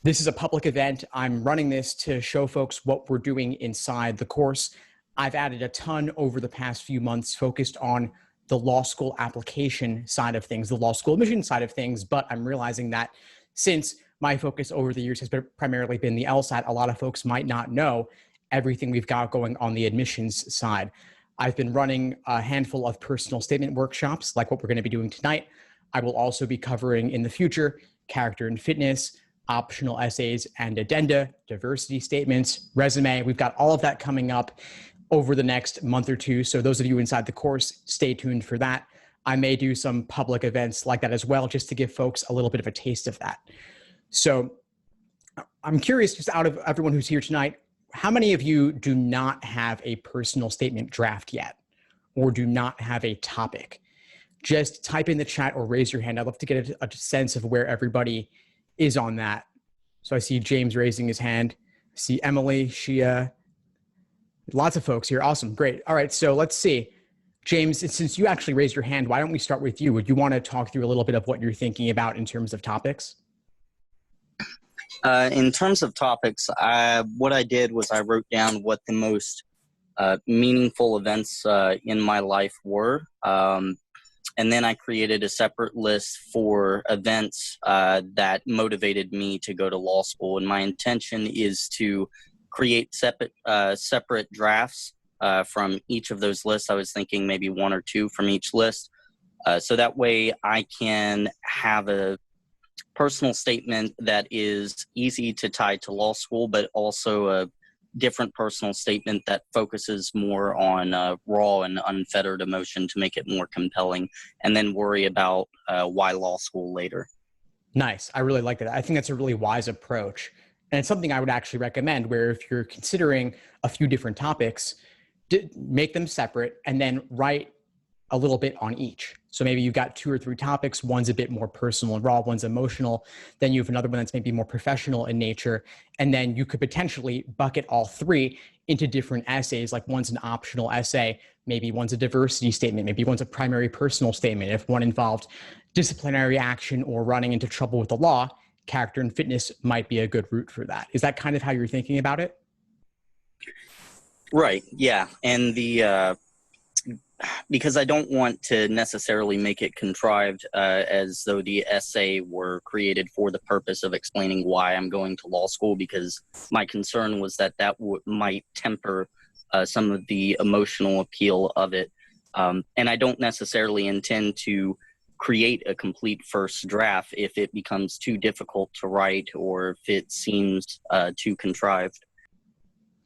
This is a public event. I'm running this to show folks what we're doing inside the course. I've added a ton over the past few months focused on the law school application side of things, the law school admission side of things, but I'm realizing that since my focus over the years has primarily been the LSAT, a lot of folks might not know everything we've got going on the admissions side. I've been running a handful of personal statement workshops like what we're going to be doing tonight. I will also be covering in the future character and fitness, optional essays and addenda, diversity statements, resume. We've got all of that coming up over the next month or two. So those of you inside the course, stay tuned for that. I may do some public events like that as well, just to give folks a little bit of a taste of that. So I'm curious, just out of everyone who's here tonight, how many of you do not have a personal statement draft yet, or do not have a topic? Just type in the chat or raise your hand. I'd love to get a sense of where everybody is on that. So I see James raising his hand. I see Emily, Shia, lots of folks here. Awesome, great. All right, so let's see. James, since you actually raised your hand, why don't we start with you? Would you want to talk through a little bit of what you're thinking about in terms of topics? In terms of topics, what I did was I wrote down what the most meaningful events in my life were. And then I created a separate list for events that motivated me to go to law school. And my intention is to create separate drafts from each of those lists. I was thinking maybe one or two from each list. So that way I can have a personal statement that is easy to tie to law school, but also a different personal statement that focuses more on raw and unfettered emotion to make it more compelling, and then worry about why law school later. Nice. I really like that. I think that's a really wise approach. And it's something I would actually recommend, where if you're considering a few different topics, make them separate and then write a little bit on each. So maybe you've got 2 or 3 topics. One's a bit more personal and raw, one's emotional. Then you have another one that's maybe more professional in nature. And then you could potentially bucket all 3 into different essays. Like one's an optional essay, maybe one's a diversity statement, maybe one's a primary personal statement. If one involved disciplinary action or running into trouble with the law, character and fitness might be a good route for that. Is that kind of how you're thinking about it? Right, yeah. And because I don't want to necessarily make it contrived as though the essay were created for the purpose of explaining why I'm going to law school, because my concern was that might temper some of the emotional appeal of it. And I don't necessarily intend to create a complete first draft if it becomes too difficult to write or if it seems too contrived.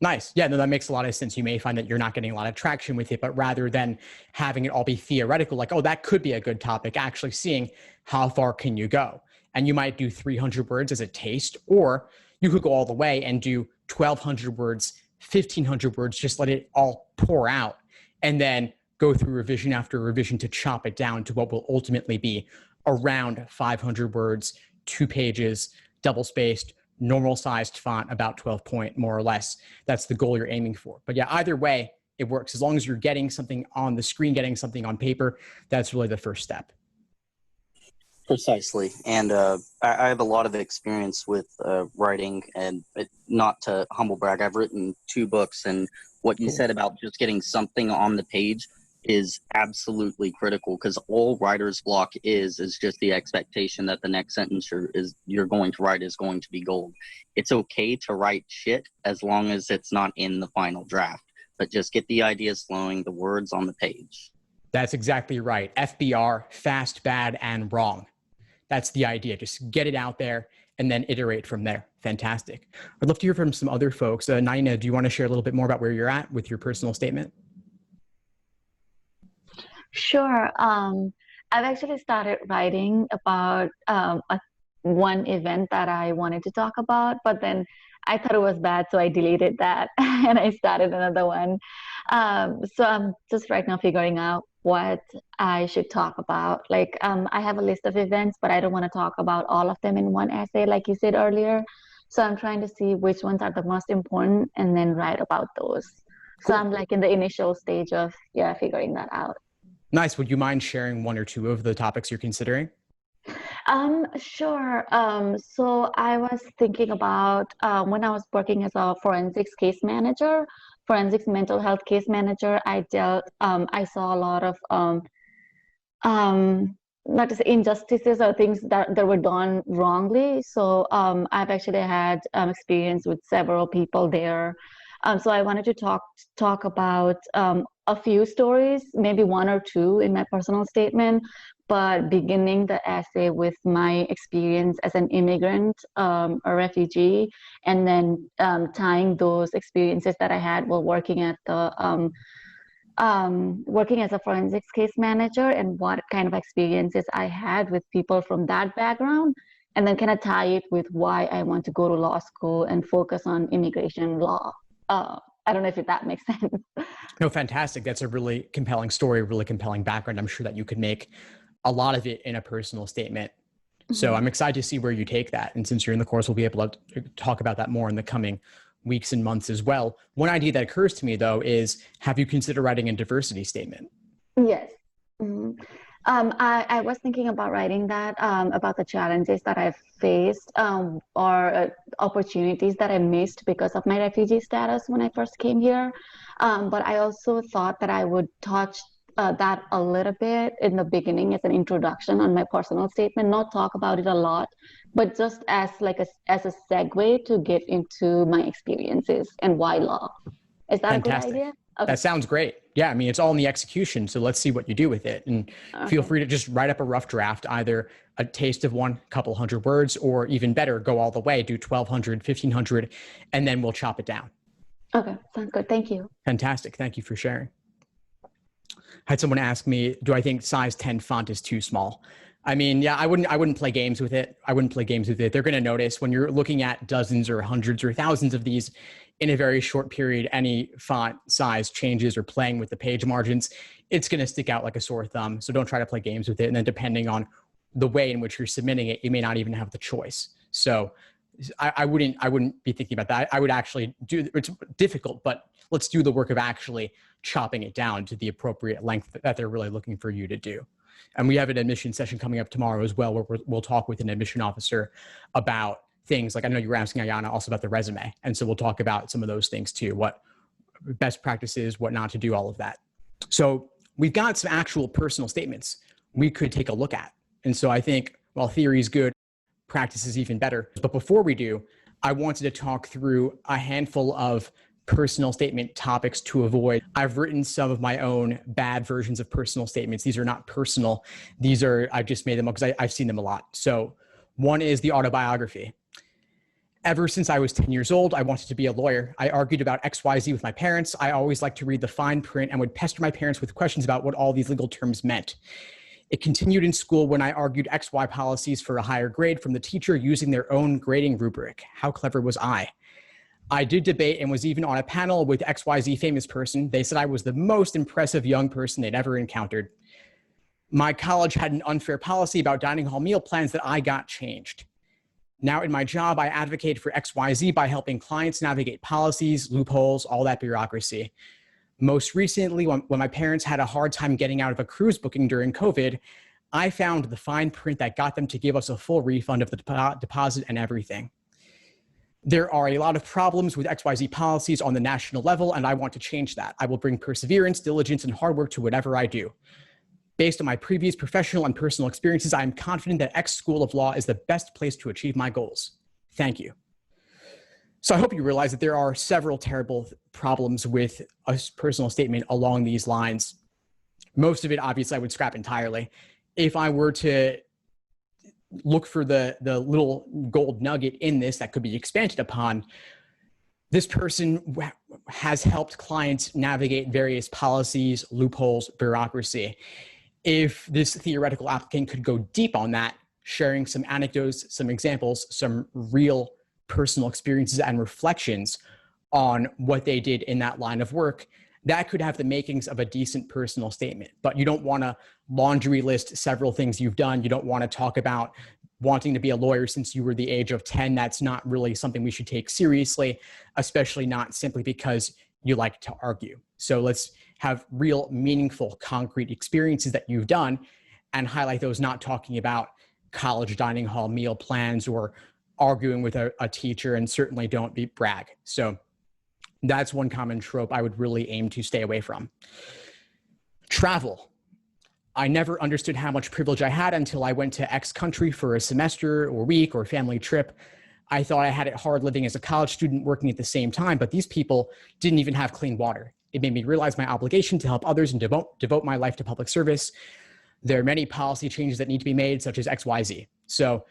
Nice. Yeah, no, that makes a lot of sense. You may find that you're not getting a lot of traction with it, but rather than having it all be theoretical, like, oh, that could be a good topic, actually seeing how far can you go. And you might do 300 words as a taste, or you could go all the way and do 1,200 words, 1,500 words, just let it all pour out, and then go through revision after revision to chop it down to what will ultimately be around 500 words, 2 pages, double-spaced, normal-sized font, about 12 point, more or less. That's the goal you're aiming for. But yeah, either way, it works. As long as you're getting something on the screen, getting something on paper, that's really the first step. Precisely. And I have a lot of experience with writing, and not to humble brag, I've written 2 books, and what you said about just getting something on the page is absolutely critical, because all writer's block is just the expectation that the next sentence you're going to write is going to be gold. It's okay to write shit as long as it's not in the final draft, but just get the ideas flowing, the words on the page. That's exactly right. FBR, fast, bad, and wrong. That's the idea. Just get it out there and then iterate from there. Fantastic. I'd love to hear from some other folks. Naina, do you want to share a little bit more about where you're at with your personal statement? Sure. I've actually started writing about one event that I wanted to talk about, but then I thought it was bad, so I deleted that and I started another one. So I'm just right now figuring out what I should talk about. Like, I have a list of events, but I don't want to talk about all of them in one essay, like you said earlier. So I'm trying to see which ones are the most important and then write about those. Cool. So I'm like in the initial stage of, figuring that out. Nice. Would you mind sharing 1 or 2 of the topics you're considering? Sure. So I was thinking about when I was working as a forensics case manager, forensics mental health case manager, I saw a lot of not to say injustices or things that were done wrongly. So I've actually had experience with several people there. So I wanted to talk about a few stories, maybe one or two in my personal statement, but beginning the essay with my experience as an immigrant, a refugee, and then tying those experiences that I had while working at the working as a forensics case manager and what kind of experiences I had with people from that background, and then kind of tie it with why I want to go to law school and focus on immigration law. I don't know if that makes sense. No, fantastic. That's a really compelling story, really compelling background. I'm sure that you could make a lot of it in a personal statement. So I'm excited to see where you take that. And since you're in the course, we'll be able to talk about that more in the coming weeks and months as well. One idea that occurs to me, though, is have you considered writing a diversity statement? Yes. Mhm. I was thinking about writing that about the challenges that I've faced or opportunities that I missed because of my refugee status when I first came here. But I also thought that I would touch that a little bit in the beginning as an introduction on my personal statement, not talk about it a lot, but just as as a segue to get into my experiences and why law. Is that a good Fantastic. idea? Okay. That sounds great. Yeah, I mean, it's all in the execution. So let's see what you do with it. And feel Okay. free to just write up a rough draft, either a taste of one, couple hundred words, or even better, go all the way, do 1,200, 1,500, and then we'll chop it down. Okay. Sounds good. Thank you. Fantastic. Thank you for sharing. I had someone ask me, do I think size 10 font is too small? I mean, yeah, I wouldn't play games with it. I wouldn't play games with it. They're going to notice when you're looking at dozens or hundreds or thousands of these in a very short period, any font size changes or playing with the page margins, it's going to stick out like a sore thumb. So don't try to play games with it. And then depending on the way in which you're submitting it, you may not even have the choice. So I wouldn't be thinking about that. I would actually it's difficult, but let's do the work of actually chopping it down to the appropriate length that they're really looking for you to do. And we have an admission session coming up tomorrow as well, where we'll talk with an admission officer about things like, I know you were asking Ayana also about the resume. And so we'll talk about some of those things too, what best practices, what not to do, all of that. So we've got some actual personal statements we could take a look at. And so I think while theory is good, practice is even better. But before we do, I wanted to talk through a handful of personal statement topics to avoid. I've written some of my own bad versions of personal statements. These are not personal. I've just made them up because I've seen them a lot. So one is the autobiography. Ever since I was 10 years old, I wanted to be a lawyer. I argued about XYZ with my parents. I always liked to read the fine print and would pester my parents with questions about what all these legal terms meant. It continued in school when I argued XY policies for a higher grade from the teacher using their own grading rubric. How clever was I? I did debate and was even on a panel with XYZ famous person. They said I was the most impressive young person they'd ever encountered. My college had an unfair policy about dining hall meal plans that I got changed. Now in my job, I advocate for XYZ by helping clients navigate policies, loopholes, all that bureaucracy. Most recently, when my parents had a hard time getting out of a cruise booking during COVID, I found the fine print that got them to give us a full refund of the deposit and everything. There are a lot of problems with XYZ policies on the national level, and I want to change that. I will bring perseverance, diligence, and hard work to whatever I do. Based on my previous professional and personal experiences, I am confident that X School of Law is the best place to achieve my goals. Thank you. So I hope you realize that there are several terrible problems with a personal statement along these lines. Most of it, obviously, I would scrap entirely. If I were to look for the little gold nugget in this that could be expanded upon, this person has helped clients navigate various policies, loopholes, bureaucracy. If this theoretical applicant could go deep on that, sharing some anecdotes, some examples, some real personal experiences and reflections on what they did in that line of work, that could have the makings of a decent personal statement. But you don't want to laundry list several things you've done. You don't want to talk about wanting to be a lawyer since you were the age of 10. That's not really something we should take seriously, especially not simply because you like to argue. So let's have real, meaningful, concrete experiences that you've done and highlight those, not talking about college dining hall meal plans or arguing with a teacher, and certainly don't brag. So that's one common trope I would really aim to stay away from. Travel. I never understood how much privilege I had until I went to X country for a semester or week or family trip. I thought I had it hard living as a college student working at the same time, but these people didn't even have clean water. It made me realize my obligation to help others and devote my life to public service. There are many policy changes that need to be made, such as XYZ. So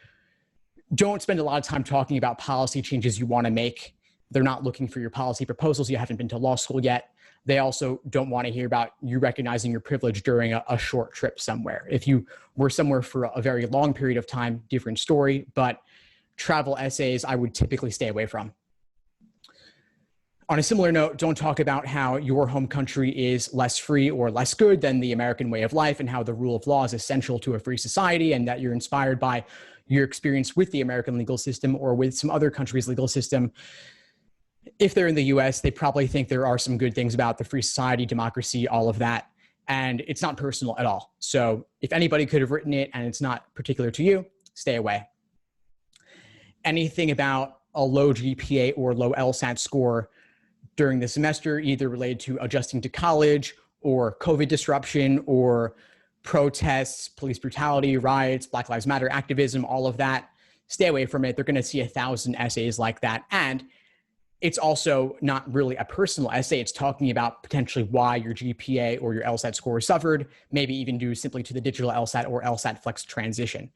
don't spend a lot of time talking about policy changes you want to make. They're not looking for your policy proposals. You haven't been to law school yet. They also don't want to hear about you recognizing your privilege during a short trip somewhere. If you were somewhere for a very long period of time, different story, but travel essays I would typically stay away from. On a similar note, don't talk about how your home country is less free or less good than the American way of life and how the rule of law is essential to a free society and that you're inspired by your experience with the American legal system or with some other country's legal system. If they're in the US, they probably think there are some good things about the free society, democracy, all of that. And it's not personal at all. So if anybody could have written it and it's not particular to you, stay away. Anything about a low GPA or low LSAT score during the semester, either related to adjusting to college or COVID disruption or protests, police brutality, riots, Black Lives Matter activism, all of that, stay away from it. They're going to see 1,000 essays like that. And it's also not really a personal essay. It's talking about potentially why your GPA or your LSAT score suffered, maybe even due simply to the digital LSAT or LSAT Flex transition.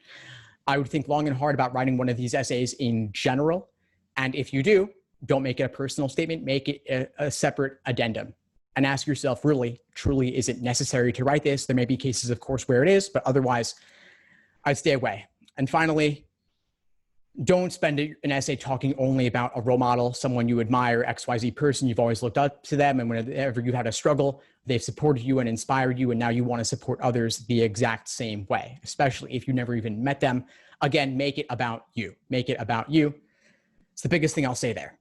I would think long and hard about writing one of these essays in general. And if you do, don't make it a personal statement, make it a separate addendum and ask yourself, really, truly, is it necessary to write this? There may be cases, of course, where it is, but otherwise I'd stay away. And finally, don't spend an essay talking only about a role model, someone you admire, XYZ person, you've always looked up to them, and whenever you had a struggle, they've supported you and inspired you, and now you want to support others the exact same way, especially if you never even met them. Again, make it about you. Make it about you. It's the biggest thing I'll say there.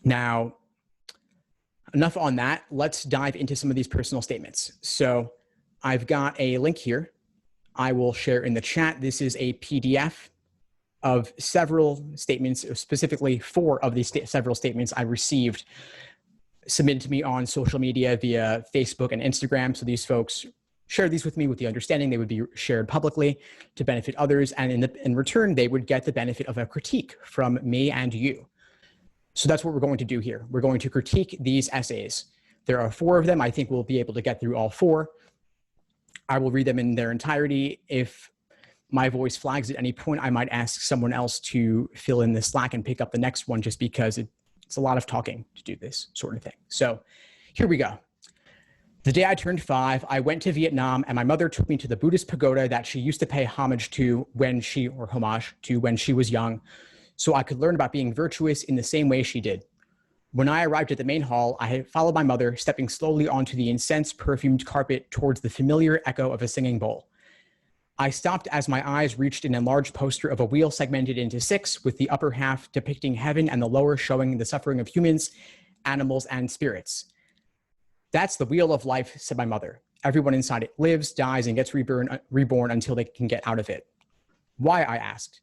Now, enough on that. Let's dive into some of these personal statements. So I've got a link here. I will share in the chat. This is a PDF of several statements, specifically 4 of these several statements I received submitted to me on social media via Facebook and Instagram. So these folks shared these with me with the understanding they would be shared publicly to benefit others. And in return, they would get the benefit of a critique from me and you. So that's what we're going to do here. We're going to critique these essays. There are 4 of them. I think we'll be able to get through all 4. I will read them in their entirety. If my voice flags at any point, I might ask someone else to fill in the slack and pick up the next one just because it's a lot of talking to do this sort of thing. So here we go. The day I turned 5, I went to Vietnam and my mother took me to the Buddhist pagoda that she used to pay homage to when she was young, so I could learn about being virtuous in the same way she did. When I arrived at the main hall, I had followed my mother, stepping slowly onto the incense-perfumed carpet towards the familiar echo of a singing bowl. I stopped as my eyes reached an enlarged poster of a wheel segmented into 6, with the upper half depicting heaven and the lower showing the suffering of humans, animals, and spirits. That's the wheel of life, said my mother. Everyone inside it lives, dies, and gets reborn until they can get out of it. Why, I asked.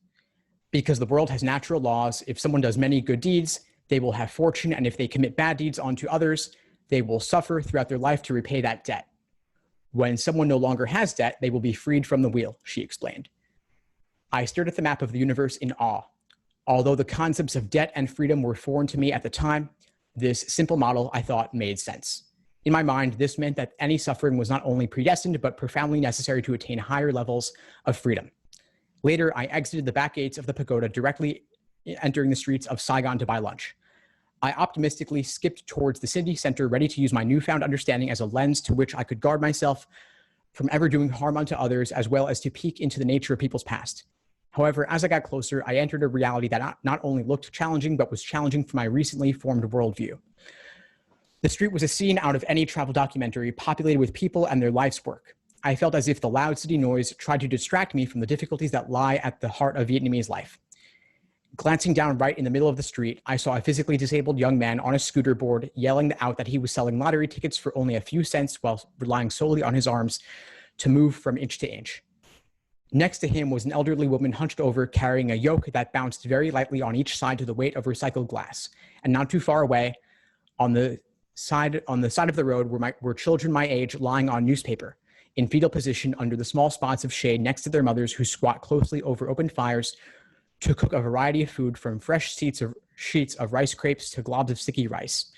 Because the world has natural laws. If someone does many good deeds, they will have fortune, and if they commit bad deeds onto others, they will suffer throughout their life to repay that debt. When someone no longer has debt, they will be freed from the wheel, she explained. I stared at the map of the universe in awe. Although the concepts of debt and freedom were foreign to me at the time, this simple model, I thought, made sense. In my mind, this meant that any suffering was not only predestined, but profoundly necessary to attain higher levels of freedom. Later, I exited the back gates of the pagoda, directly entering the streets of Saigon to buy lunch. I optimistically skipped towards the city center, ready to use my newfound understanding as a lens to which I could guard myself from ever doing harm unto others, as well as to peek into the nature of people's past. However, as I got closer, I entered a reality that not only looked challenging, but was challenging for my recently formed worldview. The street was a scene out of any travel documentary, populated with people and their life's work. I felt as if the loud city noise tried to distract me from the difficulties that lie at the heart of Vietnamese life. Glancing down right in the middle of the street, I saw a physically disabled young man on a scooter board yelling out that he was selling lottery tickets for only a few cents while relying solely on his arms to move from inch to inch. Next to him was an elderly woman hunched over, carrying a yoke that bounced very lightly on each side to the weight of recycled glass. And not too far away, on the side of the road were children my age lying on newspaper in fetal position under the small spots of shade next to their mothers, who squat closely over open fires to cook a variety of food, from fresh sheets of rice crepes to globs of sticky rice.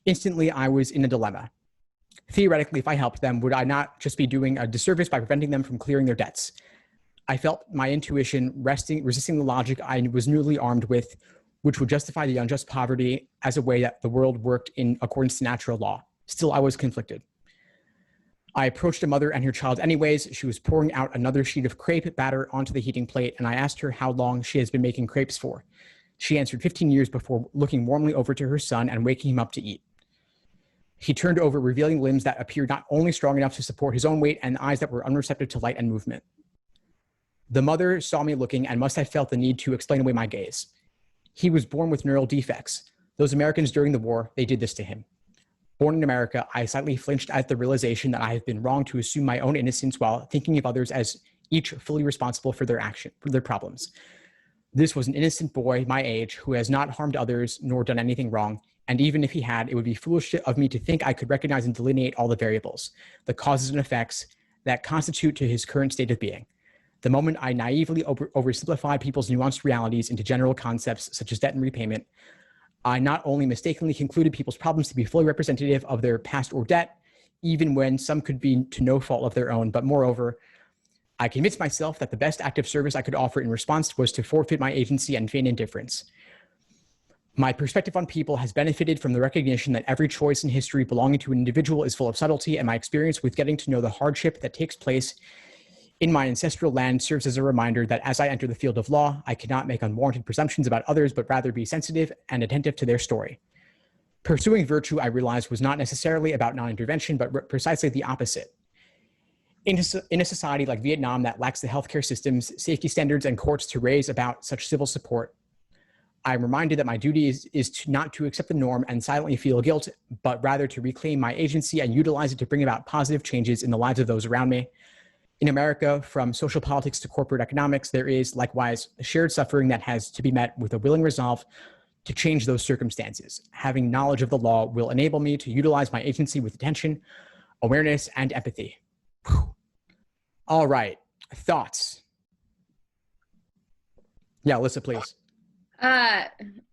Instantly, I was in a dilemma. Theoretically, if I helped them, would I not just be doing a disservice by preventing them from clearing their debts? I felt my intuition resisting the logic I was newly armed with, which would justify the unjust poverty as a way that the world worked in accordance to natural law. Still, I was conflicted. I approached a mother and her child anyways. She was pouring out another sheet of crepe batter onto the heating plate, and I asked her how long she has been making crepes for. She answered 15 years, before looking warmly over to her son and waking him up to eat. He turned over, revealing limbs that appeared not only strong enough to support his own weight, and eyes that were unreceptive to light and movement. The mother saw me looking and must have felt the need to explain away my gaze. He was born with neural defects. Those Americans during the war, they did this to him. Born in America, I slightly flinched at the realization that I have been wrong to assume my own innocence while thinking of others as each fully responsible for their problems. This was an innocent boy my age who has not harmed others nor done anything wrong. And even if he had, it would be foolish of me to think I could recognize and delineate all the variables, the causes and effects that constitute to his current state of being. The moment I naively oversimplify people's nuanced realities into general concepts such as debt and repayment, I not only mistakenly concluded people's problems to be fully representative of their past or debt, even when some could be to no fault of their own, but moreover, I convinced myself that the best act of service I could offer in response was to forfeit my agency and feign indifference. My perspective on people has benefited from the recognition that every choice in history belonging to an individual is full of subtlety, and my experience with getting to know the hardship that takes place in my ancestral land serves as a reminder that as I enter the field of law, I cannot make unwarranted presumptions about others, but rather be sensitive and attentive to their story. Pursuing virtue, I realized, was not necessarily about non-intervention, but precisely the opposite. In a society like Vietnam that lacks the healthcare systems, safety standards, and courts to raise about such civil support, I'm reminded that my duty is not to accept the norm and silently feel guilt, but rather to reclaim my agency and utilize it to bring about positive changes in the lives of those around me. In America, from social politics to corporate economics, there is likewise a shared suffering that has to be met with a willing resolve to change those circumstances. Having knowledge of the law will enable me to utilize my agency with attention, awareness, and empathy. Whew. All right, thoughts? Yeah, Alyssa, please.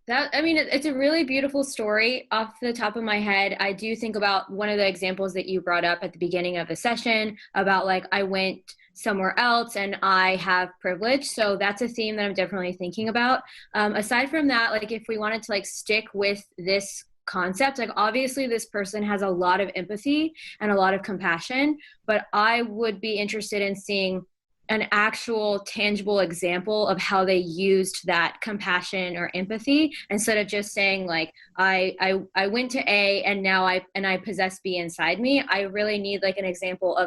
It's a really beautiful story. Off the top of my head, I do think about one of the examples that you brought up at the beginning of the session about like I went somewhere else and I have privilege. So that's a theme that I'm definitely thinking about. Aside from that, like if we wanted to like stick with this concept, like obviously this person has a lot of empathy and a lot of compassion, but I would be interested in seeing an actual tangible example of how they used that compassion or empathy instead of just saying like I went to A and now I possess B inside me. I really need like an example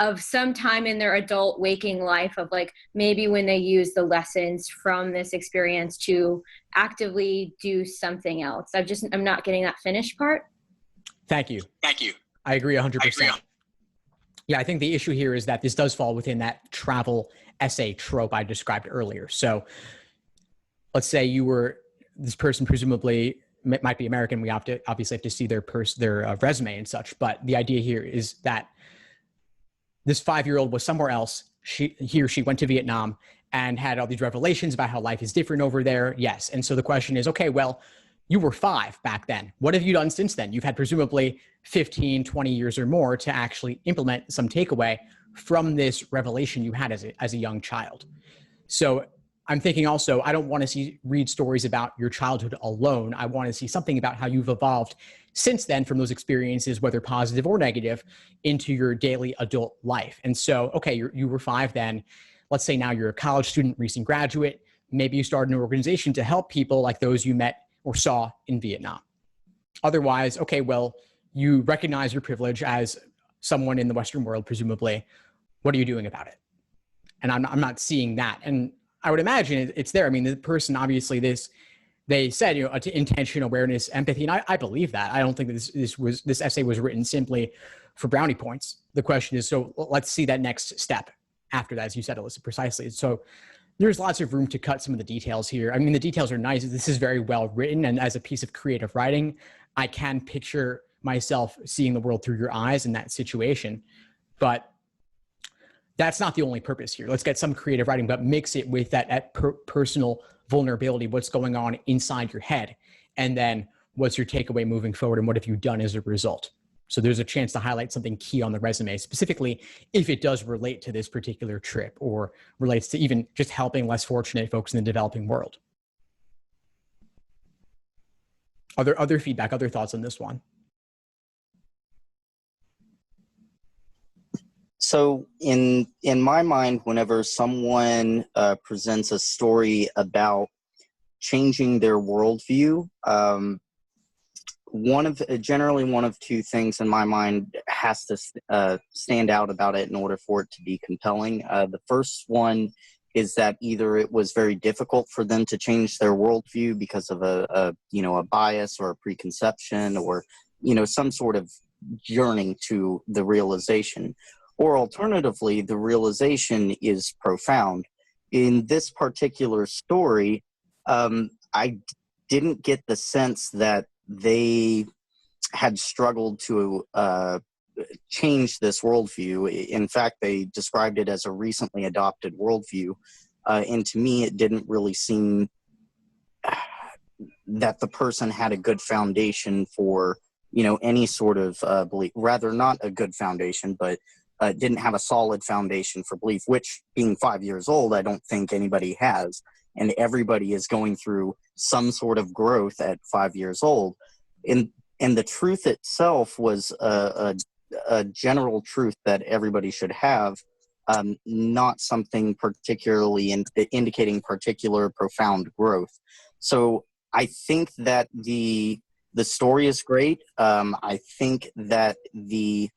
of some time in their adult waking life of like maybe when they use the lessons from this experience to actively do something else. I'm not getting that finished part. Thank you. I agree 100%. Yeah, I think the issue here is that this does fall within that travel essay trope I described earlier. So let's say this person presumably might be American. We obviously have to see their resume and such. But the idea here is that this 5-year-old was somewhere else. He or she went to Vietnam and had all these revelations about how life is different over there. Yes. And so the question is, okay, well, you were 5 back then. What have you done since then? You've had presumably 15, 20 years or more to actually implement some takeaway from this revelation you had as a young child. So I'm thinking also, I don't want to read stories about your childhood alone. I want to see something about how you've evolved since then from those experiences, whether positive or negative, into your daily adult life. And so, okay, you were 5 then. Let's say now you're a college student, recent graduate. Maybe you started an organization to help people like those you met or saw in Vietnam. Otherwise, okay, well, you recognize your privilege as someone in the Western world, presumably. What are you doing about it? And I'm not seeing that. And I would imagine it's there. I mean, the person, obviously, they said, intention, awareness, empathy. And I believe that. I don't think that this essay was written simply for brownie points. The question is, so let's see that next step. after that, as you said, Alyssa, precisely. So there's lots of room to cut some of the details here. I mean, the details are nice. This is very well written. And as a piece of creative writing, I can picture myself seeing the world through your eyes in that situation. But that's not the only purpose here. Let's get some creative writing, but mix it with that personal vulnerability, what's going on inside your head. And then what's your takeaway moving forward, and what have you done as a result? So there's a chance to highlight something key on the resume, specifically if it does relate to this particular trip or relates to even just helping less fortunate folks in the developing world. Other feedback, other thoughts on this one? So in my mind, whenever someone presents a story about changing their worldview, generally one of two things in my mind has to stand out about it in order for it to be compelling. The first one is that either it was very difficult for them to change their worldview because of a bias or a preconception, or some sort of yearning to the realization, or alternatively the realization is profound. In this particular story, I didn't get the sense that they had struggled to change this worldview. In fact, they described it as a recently adopted worldview. And to me, it didn't really seem that the person had a good foundation for, any sort of belief. Rather, not a good foundation, but didn't have a solid foundation for belief, which, being 5 years old, I don't think anybody has. And everybody is going through some sort of growth at 5 years old. And the truth itself was a general truth that everybody should have, not something particularly indicating particular profound growth. So I think that the story is great. I think that the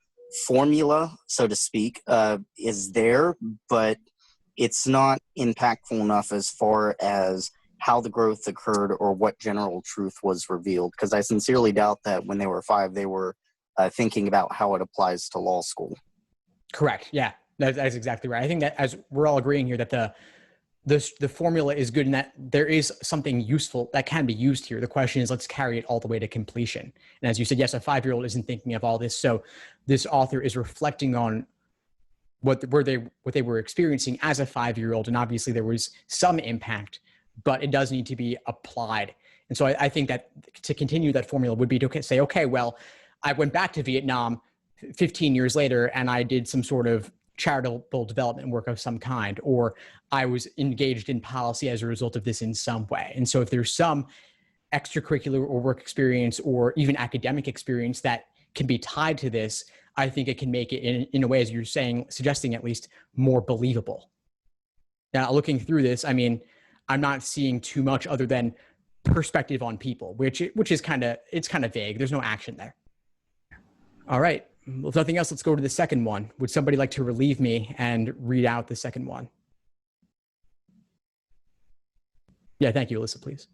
formula, so to speak, is there, but it's not impactful enough as far as how the growth occurred or what general truth was revealed, because I sincerely doubt that when they were 5, they were thinking about how it applies to law school. Correct. Yeah, that's exactly right. I think that, as we're all agreeing here, that the formula is good and that there is something useful that can be used here. The question is, let's carry it all the way to completion. And as you said, yes, a 5-year-old isn't thinking of all this. So this author is reflecting on what they were experiencing as a 5-year-old. And obviously there was some impact, but it does need to be applied. And so I think that to continue that formula would be to say, okay, well, I went back to Vietnam 15 years later and I did some sort of charitable development work of some kind, or I was engaged in policy as a result of this in some way. And so if there's some extracurricular or work experience or even academic experience that can be tied to this, I think it can make it in a way, as you're saying, suggesting at least, more believable. Now, looking through this, I mean, I'm not seeing too much other than perspective on people, which is kind of vague. There's no action there. All right. Well, if nothing else, let's go to the second one. Would somebody like to relieve me and read out the second one? Yeah, thank you, Alyssa, please.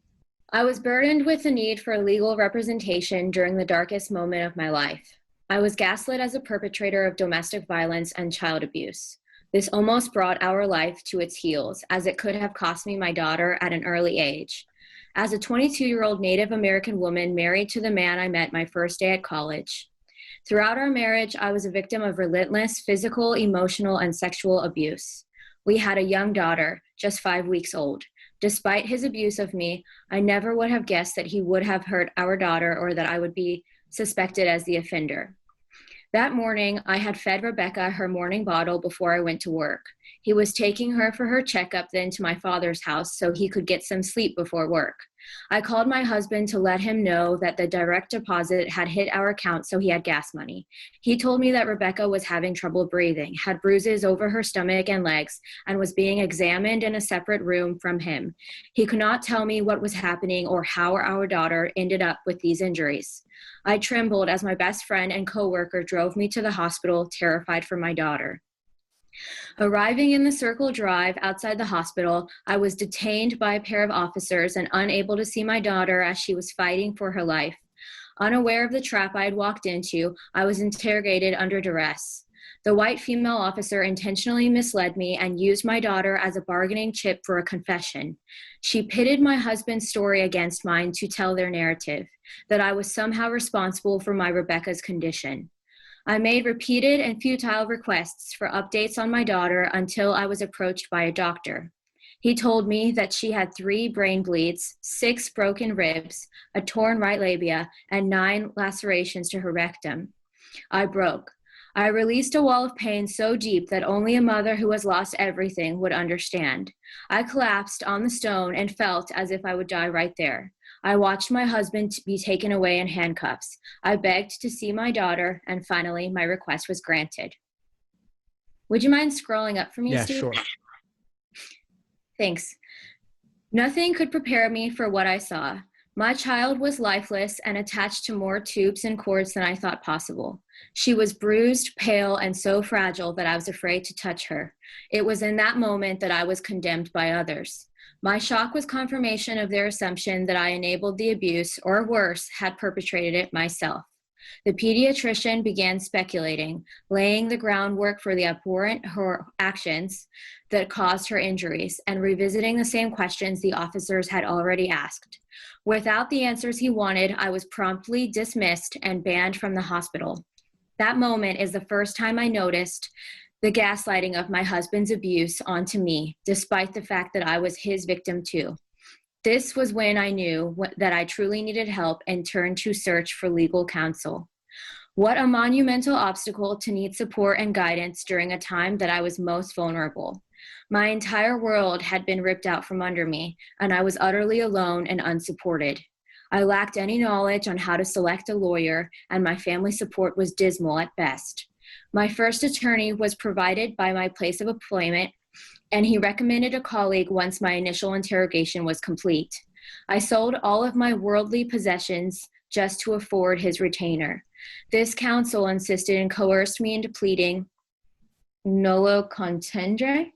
I was burdened with the need for legal representation during the darkest moment of my life. I was gaslit as a perpetrator of domestic violence and child abuse. This almost brought our life to its heels, as it could have cost me my daughter at an early age. As a 22-year-old Native American woman married to the man I met my first day at college. Throughout our marriage, I was a victim of relentless physical, emotional, and sexual abuse. We had a young daughter, just 5 weeks old. Despite his abuse of me, I never would have guessed that he would have hurt our daughter or that I would be suspected as the offender. That morning, I had fed Rebecca her morning bottle before I went to work. He was taking her for her checkup, then to my father's house so he could get some sleep before work. I called my husband to let him know that the direct deposit had hit our account, so he had gas money. He told me that Rebecca was having trouble breathing, had bruises over her stomach and legs, and was being examined in a separate room from him. He could not tell me what was happening or how our daughter ended up with these injuries. I trembled as my best friend and coworker drove me to the hospital, terrified for my daughter. Arriving in the Circle Drive outside the hospital, I was detained by a pair of officers and unable to see my daughter as she was fighting for her life. Unaware of the trap I had walked into, I was interrogated under duress. The white female officer intentionally misled me and used my daughter as a bargaining chip for a confession. She pitted my husband's story against mine to tell their narrative, that I was somehow responsible for my Rebecca's condition. I made repeated and futile requests for updates on my daughter until I was approached by a doctor. He told me that she had 3 brain bleeds, 6 broken ribs, a torn right labia, and 9 lacerations to her rectum. I broke. I released a wall of pain so deep that only a mother who has lost everything would understand. I collapsed on the stone and felt as if I would die right there. I watched my husband be taken away in handcuffs. I begged to see my daughter, and finally, my request was granted. Would you mind scrolling up for me, Yeah, Steve? sure. Thanks. Nothing could prepare me for what I saw. My child was lifeless and attached to more tubes and cords than I thought possible. She was bruised, pale, and so fragile that I was afraid to touch her. It was in that moment that I was condemned by others. My shock was confirmation of their assumption that I enabled the abuse, or worse, had perpetrated it myself. The pediatrician began speculating, laying the groundwork for the abhorrent actions that caused her injuries, and revisiting the same questions the officers had already asked. Without the answers he wanted, I was promptly dismissed and banned from the hospital. That moment is the first time I noticed the gaslighting of my husband's abuse onto me, despite the fact that I was his victim too. This was when I knew that I truly needed help and turned to search for legal counsel. What a monumental obstacle to need support and guidance during a time that I was most vulnerable. My entire world had been ripped out from under me, and I was utterly alone and unsupported. I lacked any knowledge on how to select a lawyer, and my family support was dismal at best. My first attorney was provided by my place of employment, and he recommended a colleague once my initial interrogation was complete. I sold all of my worldly possessions just to afford his retainer. This counsel insisted and coerced me into pleading nolo contendere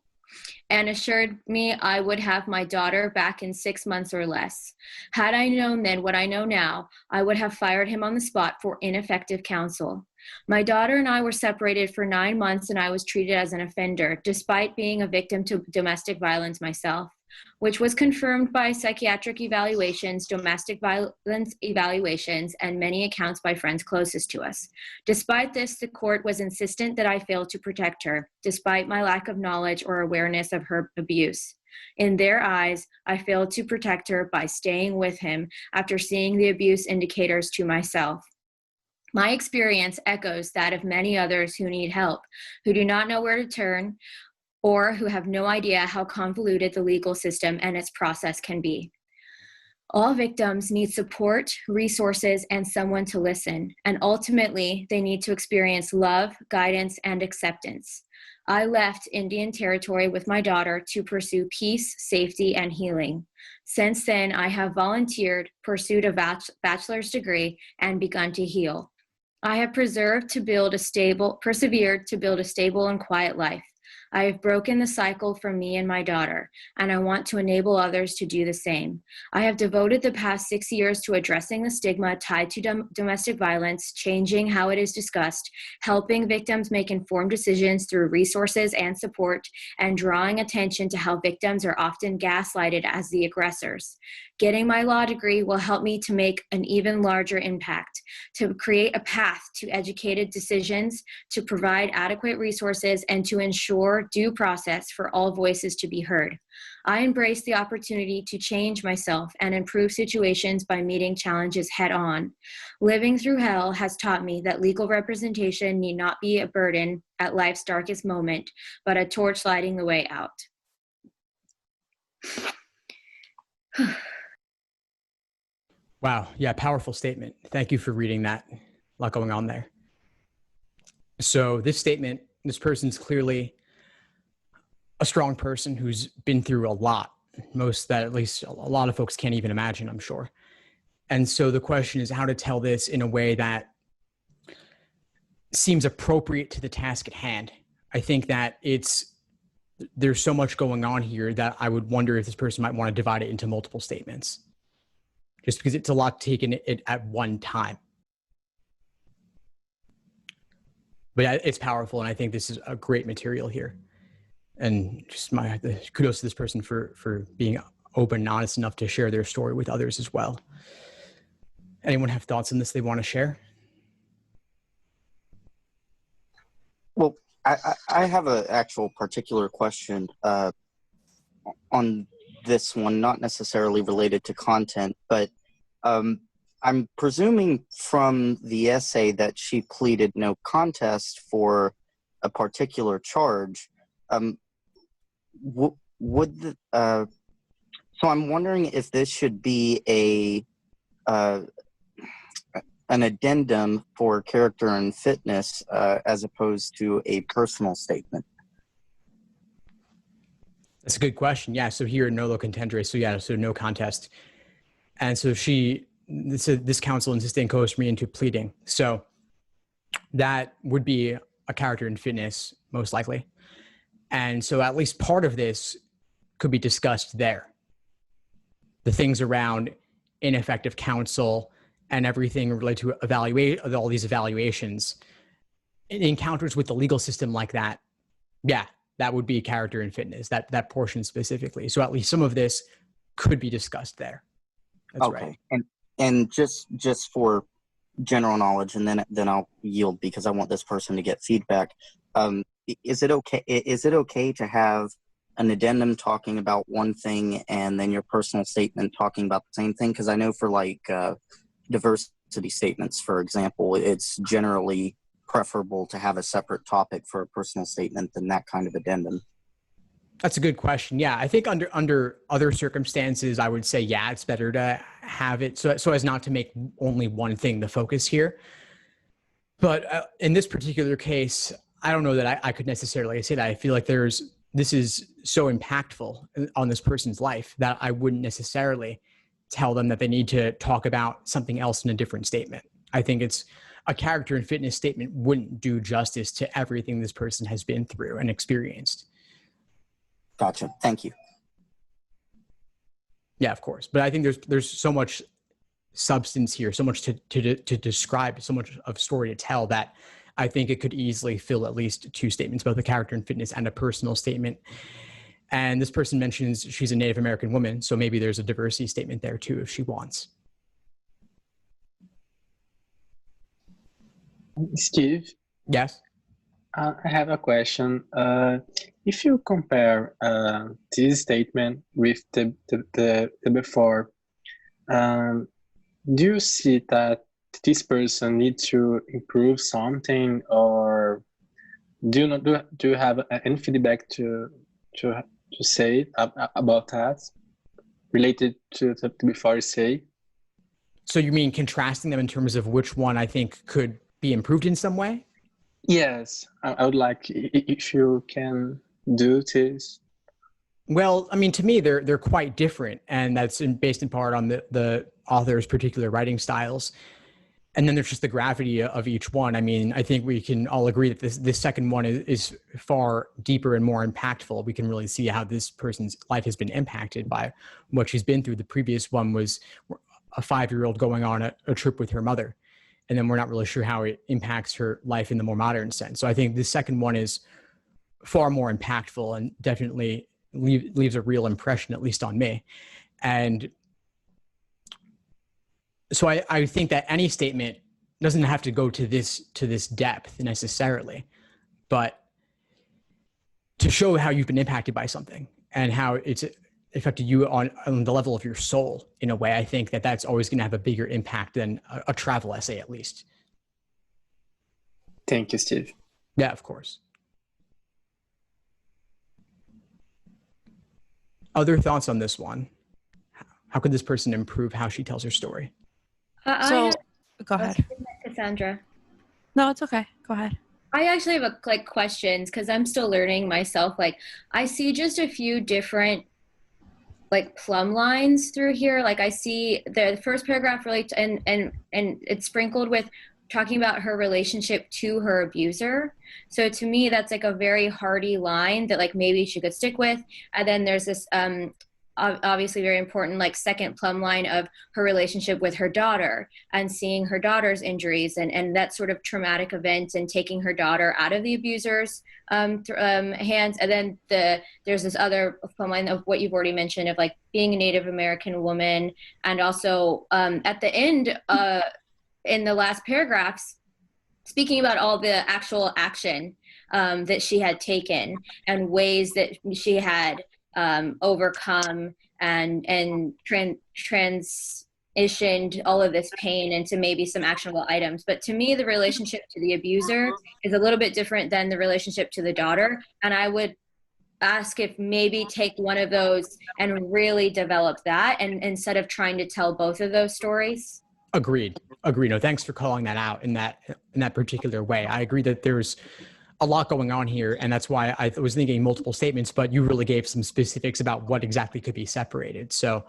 and assured me I would have my daughter back in 6 months or less. Had I known then what I know now, I would have fired him on the spot for ineffective counsel. My daughter and I were separated for 9 months, and I was treated as an offender, despite being a victim to domestic violence myself, which was confirmed by psychiatric evaluations, domestic violence evaluations, and many accounts by friends closest to us. Despite this, the court was insistent that I failed to protect her, despite my lack of knowledge or awareness of her abuse. In their eyes, I failed to protect her by staying with him after seeing the abuse indicators to myself. My experience echoes that of many others who need help, who do not know where to turn, or who have no idea how convoluted the legal system and its process can be. All victims need support, resources, and someone to listen, and ultimately, they need to experience love, guidance, and acceptance. I left Indian Territory with my daughter to pursue peace, safety, and healing. Since then, I have volunteered, pursued a bachelor's degree, and begun to heal. I have persevered to build a stable and quiet life. I have broken the cycle for me and my daughter, and I want to enable others to do the same. I have devoted the past 6 years to addressing the stigma tied to domestic violence, changing how it is discussed, helping victims make informed decisions through resources and support, and drawing attention to how victims are often gaslighted as the aggressors. Getting my law degree will help me to make an even larger impact, to create a path to educated decisions, to provide adequate resources, and to ensure due process for all voices to be heard. I embrace the opportunity to change myself and improve situations by meeting challenges head on. Living through hell has taught me that legal representation need not be a burden at life's darkest moment, but a torch lighting the way out. Wow. Yeah, powerful statement. Thank you for reading that. A lot going on there. So this statement, this person's clearly a strong person who's been through a lot, most that at least a lot of folks can't even imagine, I'm sure. And so the question is how to tell this in a way that seems appropriate to the task at hand. I think that there's so much going on here that I would wonder if this person might want to divide it into multiple statements, just because it's a lot taken it at one time. But it's powerful, and I think this is a great material here. And just kudos to this person for being open and honest enough to share their story with others as well. Anyone have thoughts on this they want to share? Well, I have an actual particular question on this one, not necessarily related to content, but I'm presuming from the essay that she pleaded no contest for a particular charge. So I'm wondering if this should be an addendum for character and fitness as opposed to a personal statement. That's a good question. Yeah. So here, nolo contendere. So no contest. And so this counsel insisted in coerced me into pleading. So that would be a character and fitness, most likely. And so at least part of this could be discussed there. The things around ineffective counsel and everything related to evaluate all these evaluations, encounters with the legal system like that. Yeah, that would be character and fitness, that portion specifically. So at least some of this could be discussed there. That's okay. Right. And just for general knowledge, and then I'll yield because I want this person to get feedback. Is it okay to have an addendum talking about one thing and then your personal statement talking about the same thing? Because I know for diversity statements, for example, it's generally preferable to have a separate topic for a personal statement than that kind of addendum. That's a good question. Yeah, I think under other circumstances, I would say, yeah, it's better to have it so as not to make only one thing the focus here. But in this particular case, I don't know that I could necessarily say that. I feel like this is so impactful on this person's life that I wouldn't necessarily tell them that they need to talk about something else in a different statement. I think it's a character and fitness statement wouldn't do justice to everything this person has been through and experienced. Gotcha. Thank you. Yeah, of course. But I think there's so much substance here, so much to describe, so much of story to tell that I think it could easily fill at least two statements, both a character and fitness and a personal statement. And this person mentions she's a Native American woman, so maybe there's a diversity statement there too if she wants. Steve? Yes? I have a question. If you compare this statement with the before, do you see that this person needs to improve something, or do you have any feedback to say about that related to the before say? So you mean contrasting them in terms of which one I think could be improved in some way? Yes, I would like if you can do this. Well, I mean, to me, they're quite different, and that's based in part on the author's particular writing styles. And then there's just the gravity of each one. I mean, I think we can all agree that this second one is far deeper and more impactful. We can really see how this person's life has been impacted by what she's been through. The previous one was a 5-year-old going on a trip with her mother. And then we're not really sure how it impacts her life in the more modern sense. So I think the second one is far more impactful and definitely leaves a real impression, at least on me. And so I think that any statement doesn't have to go to this depth necessarily, but to show how you've been impacted by something and how it's affected you on the level of your soul in a way, I think that's always going to have a bigger impact than a travel essay, at least. Thank you, Steve. Yeah, of course. Other thoughts on this one? How could this person improve how she tells her story? Go ahead. Cassandra. No, it's okay. Go ahead. I actually have questions because I'm still learning myself. I see just a few different plumb lines through here. I see the first paragraph really, and it's sprinkled with talking about her relationship to her abuser. So to me, that's a very hearty line that maybe she could stick with. And then there's this obviously very important, like second plumb line of her relationship with her daughter and seeing her daughter's injuries and that sort of traumatic event and taking her daughter out of the abuser's hands. And then there's this other plumb line of what you've already mentioned of like being a Native American woman. And also at the end, in the last paragraphs, speaking about all the actual action that she had taken and ways that she had overcome and transitioned all of this pain into maybe some actionable items. But to me, the relationship to the abuser is a little bit different than the relationship to the daughter. And I would ask if maybe take one of those and really develop that, and instead of trying to tell both of those stories. Agreed. No, thanks for calling that out in that particular way. I agree that there's a lot going on here, and that's why I was thinking multiple statements, but you really gave some specifics about what exactly could be separated. So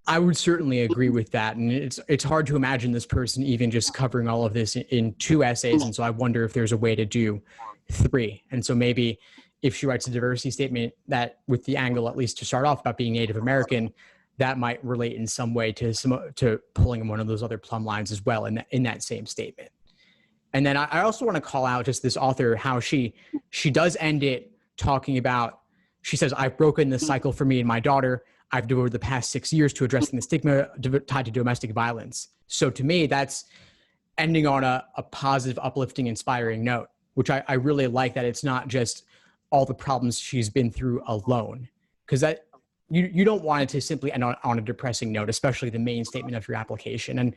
I would certainly agree with that. And it's hard to imagine this person even just covering all of this in 2 essays. And so I wonder if there's a way to do 3. And so maybe if she writes a diversity statement that with the angle, at least to start off, about being Native American, that might relate in some way to pulling one of those other plumb lines as well in that same statement. And then I also want to call out just this author, how she does end it talking about, she says, I've broken the cycle for me and my daughter. I've devoted the past 6 years to addressing the stigma tied to domestic violence. So to me, that's ending on a positive, uplifting, inspiring note, which I really like, that it's not just all the problems she's been through alone. Because that you don't want it to simply end on a depressing note, especially the main statement of your application. And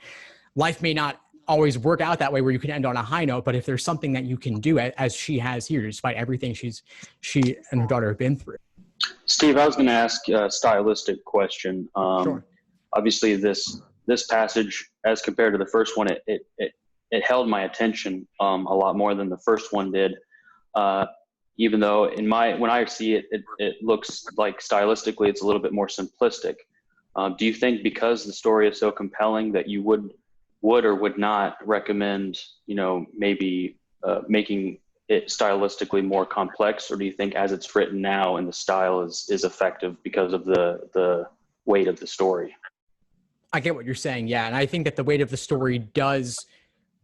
life may not always work out that way where you can end on a high note, but if there's something that you can do, as she has here, despite everything she and her daughter have been through. Steve, I was going to ask a stylistic question. Sure. Obviously this passage, as compared to the first one, it held my attention a lot more than the first one did. Even though when I see it, it looks like stylistically it's a little bit more simplistic. Do you think because the story is so compelling that you would or would not recommend, maybe making it stylistically more complex, or do you think as it's written now and the style is effective because of the weight of the story? I get what you're saying, yeah, and I think that the weight of the story does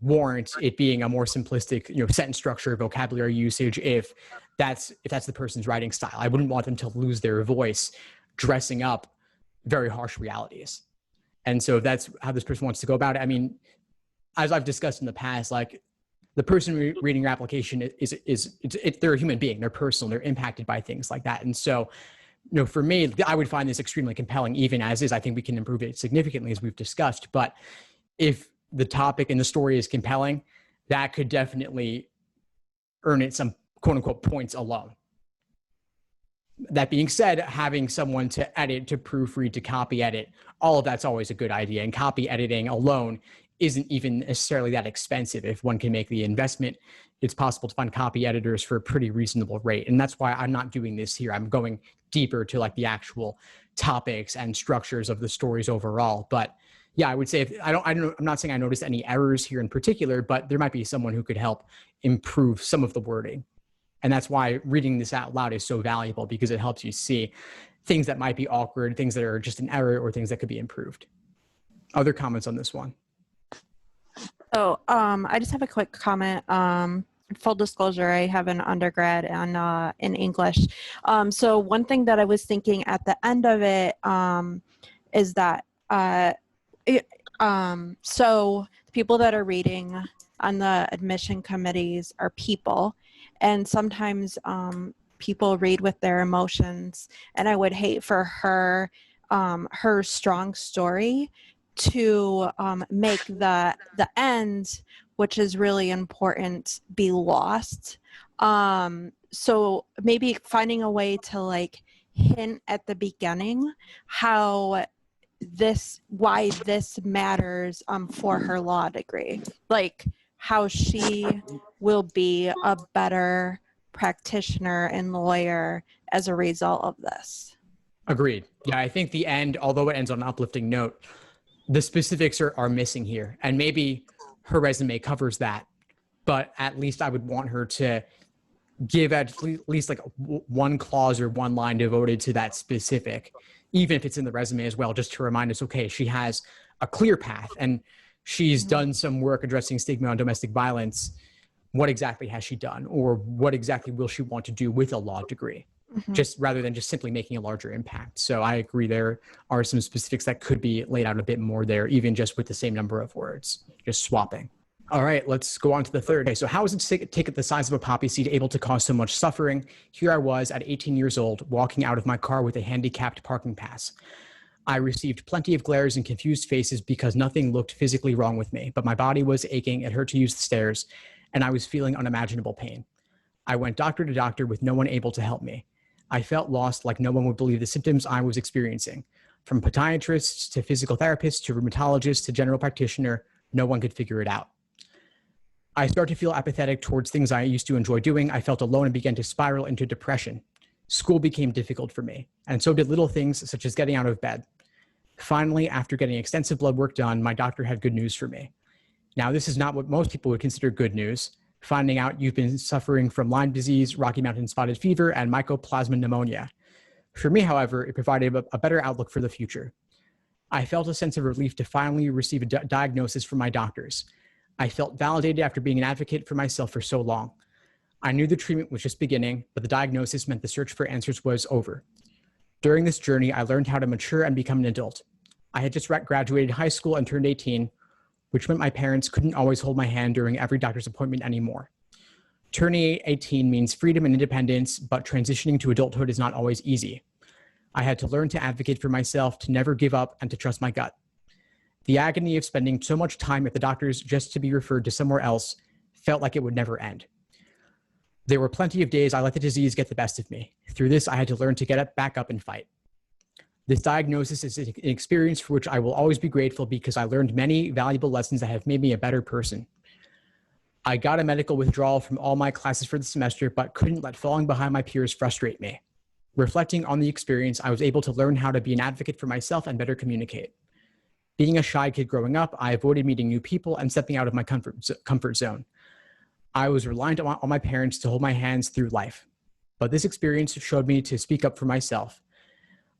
warrant it being a more simplistic, sentence structure, vocabulary usage, if that's the person's writing style. I wouldn't want them to lose their voice dressing up very harsh realities. And so if that's how this person wants to go about it, I mean, as I've discussed in the past, like the person reading your application they're a human being, they're personal, they're impacted by things like that. And so, for me, I would find this extremely compelling, even as is. I think we can improve it significantly, as we've discussed. But if the topic and the story is compelling, that could definitely earn it some quote unquote points alone. That being said, having someone to edit, to proofread, to copy edit, all of that's always a good idea. And copy editing alone isn't even necessarily that expensive. If one can make the investment, it's possible to find copy editors for a pretty reasonable rate. And that's why I'm not doing this here. I'm going deeper to like the actual topics and structures of the stories overall. But yeah, I would say I'm not saying I noticed any errors here in particular, but there might be someone who could help improve some of the wording. And that's why reading this out loud is so valuable, because it helps you see things that might be awkward, things that are just an error, or things that could be improved. Other comments on this one? So I just have a quick comment. Full disclosure, I have an undergrad in English. So one thing that I was thinking at the end of it is that so the people that are reading on the admission committees are people, and sometimes people read with their emotions, and I would hate for her strong story to make the end, which is really important, be lost. So maybe finding a way to like hint at the beginning why this matters for her law degree, like how she will be a better practitioner and lawyer as a result of this. Agreed. Yeah, I think the end, although it ends on an uplifting note, the specifics are missing here. And maybe her resume covers that, but at least I would want her to give at least like one clause or one line devoted to that specific, even if it's in the resume as well, just to remind us, okay, she has a clear path and she's done some work addressing stigma on domestic violence. What exactly has she done, or what exactly will she want to do with a law degree? Just rather than just simply making a larger impact. So I agree, there are some specifics that could be laid out a bit more there, even just with the same number of words, just swapping. All right, let's go on to the third. Okay, so how is it to take the size of a poppy seed able to cause so much suffering? Here I was at 18 years old, walking out of my car with a handicapped parking pass. I received plenty of glares and confused faces because nothing looked physically wrong with me, but my body was aching, it hurt to use the stairs, and I was feeling unimaginable pain. I went doctor to doctor with no one able to help me. I felt lost, like no one would believe the symptoms I was experiencing. From podiatrists to physical therapists to rheumatologists to general practitioner, no one could figure it out. I started to feel apathetic towards things I used to enjoy doing. I felt alone and began to spiral into depression. School became difficult for me, and so did little things such as getting out of bed. Finally, after getting extensive blood work done, my doctor had good news for me. Now, this is not what most people would consider good news. Finding out you've been suffering from Lyme disease, Rocky Mountain spotted fever, and mycoplasma pneumonia. For me, however, it provided a better outlook for the future. I felt a sense of relief to finally receive a diagnosis from my doctors. I felt validated after being an advocate for myself for so long. I knew the treatment was just beginning, but the diagnosis meant the search for answers was over. During this journey, I learned how to mature and become an adult. I had just graduated high school and turned 18, which meant my parents couldn't always hold my hand during every doctor's appointment anymore. Turning 18 means freedom and independence, but transitioning to adulthood is not always easy. I had to learn to advocate for myself, to never give up, and to trust my gut. The agony of spending so much time at the doctor's just to be referred to somewhere else felt like it would never end. There were plenty of days I let the disease get the best of me. Through this, I had to learn to get back up and fight. This diagnosis is an experience for which I will always be grateful because I learned many valuable lessons that have made me a better person. I got a medical withdrawal from all my classes for the semester, but couldn't let falling behind my peers frustrate me. Reflecting on the experience, I was able to learn how to be an advocate for myself and better communicate. Being a shy kid growing up, I avoided meeting new people and stepping out of my comfort zone. I was reliant on my parents to hold my hands through life. But this experience showed me to speak up for myself.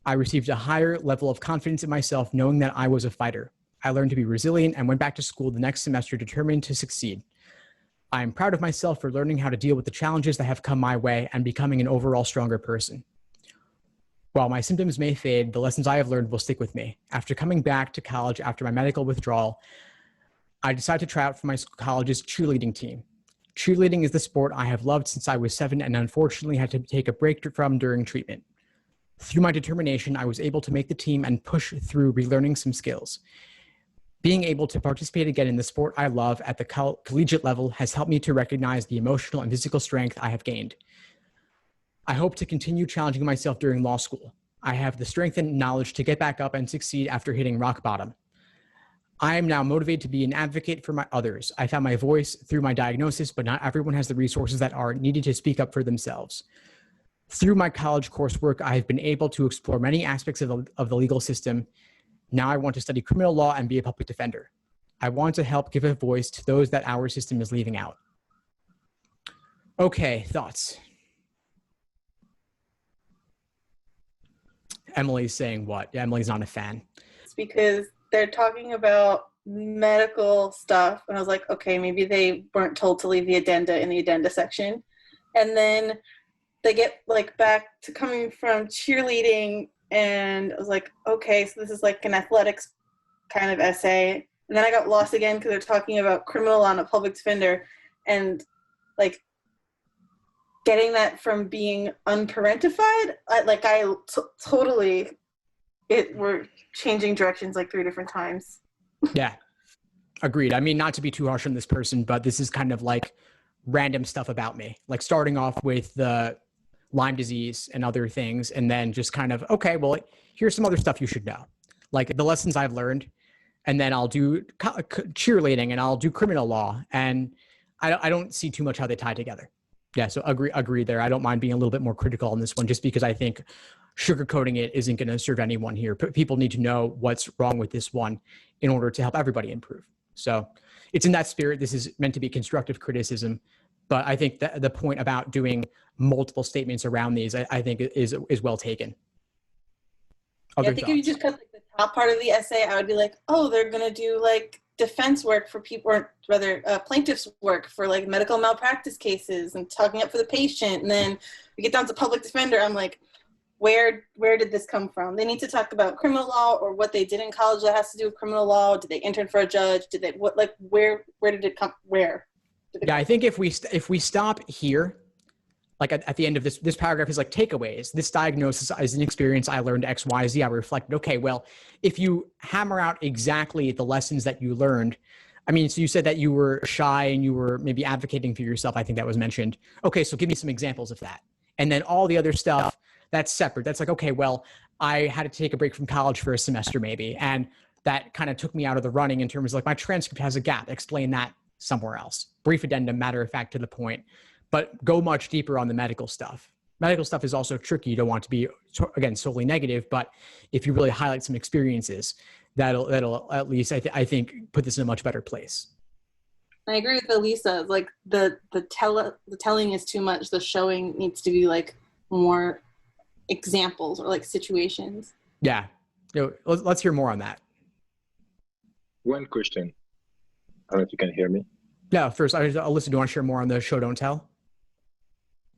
I received a higher level of confidence in myself, knowing that I was a fighter. I learned to be resilient and went back to school the next semester determined to succeed. I am proud of myself for learning how to deal with the challenges that have come my way and becoming an overall stronger person. While my symptoms may fade, the lessons I have learned will stick with me. After coming back to college after my medical withdrawal, I decided to try out for my college's cheerleading team. Cheerleading is the sport I have loved since I was 7 and unfortunately had to take a break from during treatment. Through my determination, I was able to make the team and push through relearning some skills. Being able to participate again in the sport I love at the collegiate level has helped me to recognize the emotional and physical strength I have gained. I hope to continue challenging myself during law school. I have the strength and knowledge to get back up and succeed after hitting rock bottom. I am now motivated to be an advocate for others. I found my voice through my diagnosis, but not everyone has the resources that are needed to speak up for themselves. Through my college coursework, I have been able to explore many aspects of the legal system. Now I want to study criminal law and be a public defender. I want to help give a voice to those that our system is leaving out. Okay, thoughts? Emily's saying what? Emily's not a fan. It's because they're talking about medical stuff, and I was like, okay, maybe they weren't told to leave the addenda in the addenda section. And then they get like back to coming from cheerleading, and I was like, okay, so this is like an athletics kind of essay. And then I got lost again because they're talking about criminal law and a public defender, and like getting that from being unparentified, we're changing directions like 3 different times. Yeah, agreed. I mean, not to be too harsh on this person, but this is kind of like random stuff about me, like starting off with the Lyme disease and other things, and then just kind of, okay, well, here's some other stuff you should know, like the lessons I've learned, and then I'll do cheerleading and I'll do criminal law, and I don't see too much how they tie together. Yeah, so agree there. I don't mind being a little bit more critical on this one, just because I think sugarcoating it isn't going to serve anyone here. People need to know what's wrong with this one in order to help everybody improve. So it's in that spirit. This is meant to be constructive criticism, But I think that the point about doing multiple statements around these, I think is well taken. Yeah, I think if you just cut like the top part of the essay, I would be like, oh, they're gonna do like defense work for people, or rather plaintiffs work for like medical malpractice cases and talking up for the patient. And then we get down to public defender. I'm like, where did this come from? They need to talk about criminal law or what they did in college that has to do with criminal law. Did they intern for a judge? Did they where did it come? Yeah, I think if we stop here, like at the end of this paragraph is like takeaways. This diagnosis is an experience. I learned X, Y, Z. I reflected, okay, well, if you hammer out exactly the lessons that you learned, I mean, so you said that you were shy and you were maybe advocating for yourself. I think that was mentioned. Okay, so give me some examples of that. And then all the other stuff, that's separate. That's like, okay, well, I had to take a break from college for a semester maybe. And that kind of took me out of the running in terms of like my transcript has a gap. Explain that somewhere else. Brief addendum, matter of fact, to the point. But go much deeper on the medical stuff. Medical stuff is also tricky. You don't want to be, again, solely negative, but if you really highlight some experiences, that'll at least, I think, put this in a much better place. I agree with Elisa. Like the telling is too much. The showing needs to be like more examples or like situations. Yeah. Let's hear more on that. One question. I don't know if you can hear me. Yeah, first, Alyssa, do you want to share more on the show, don't tell?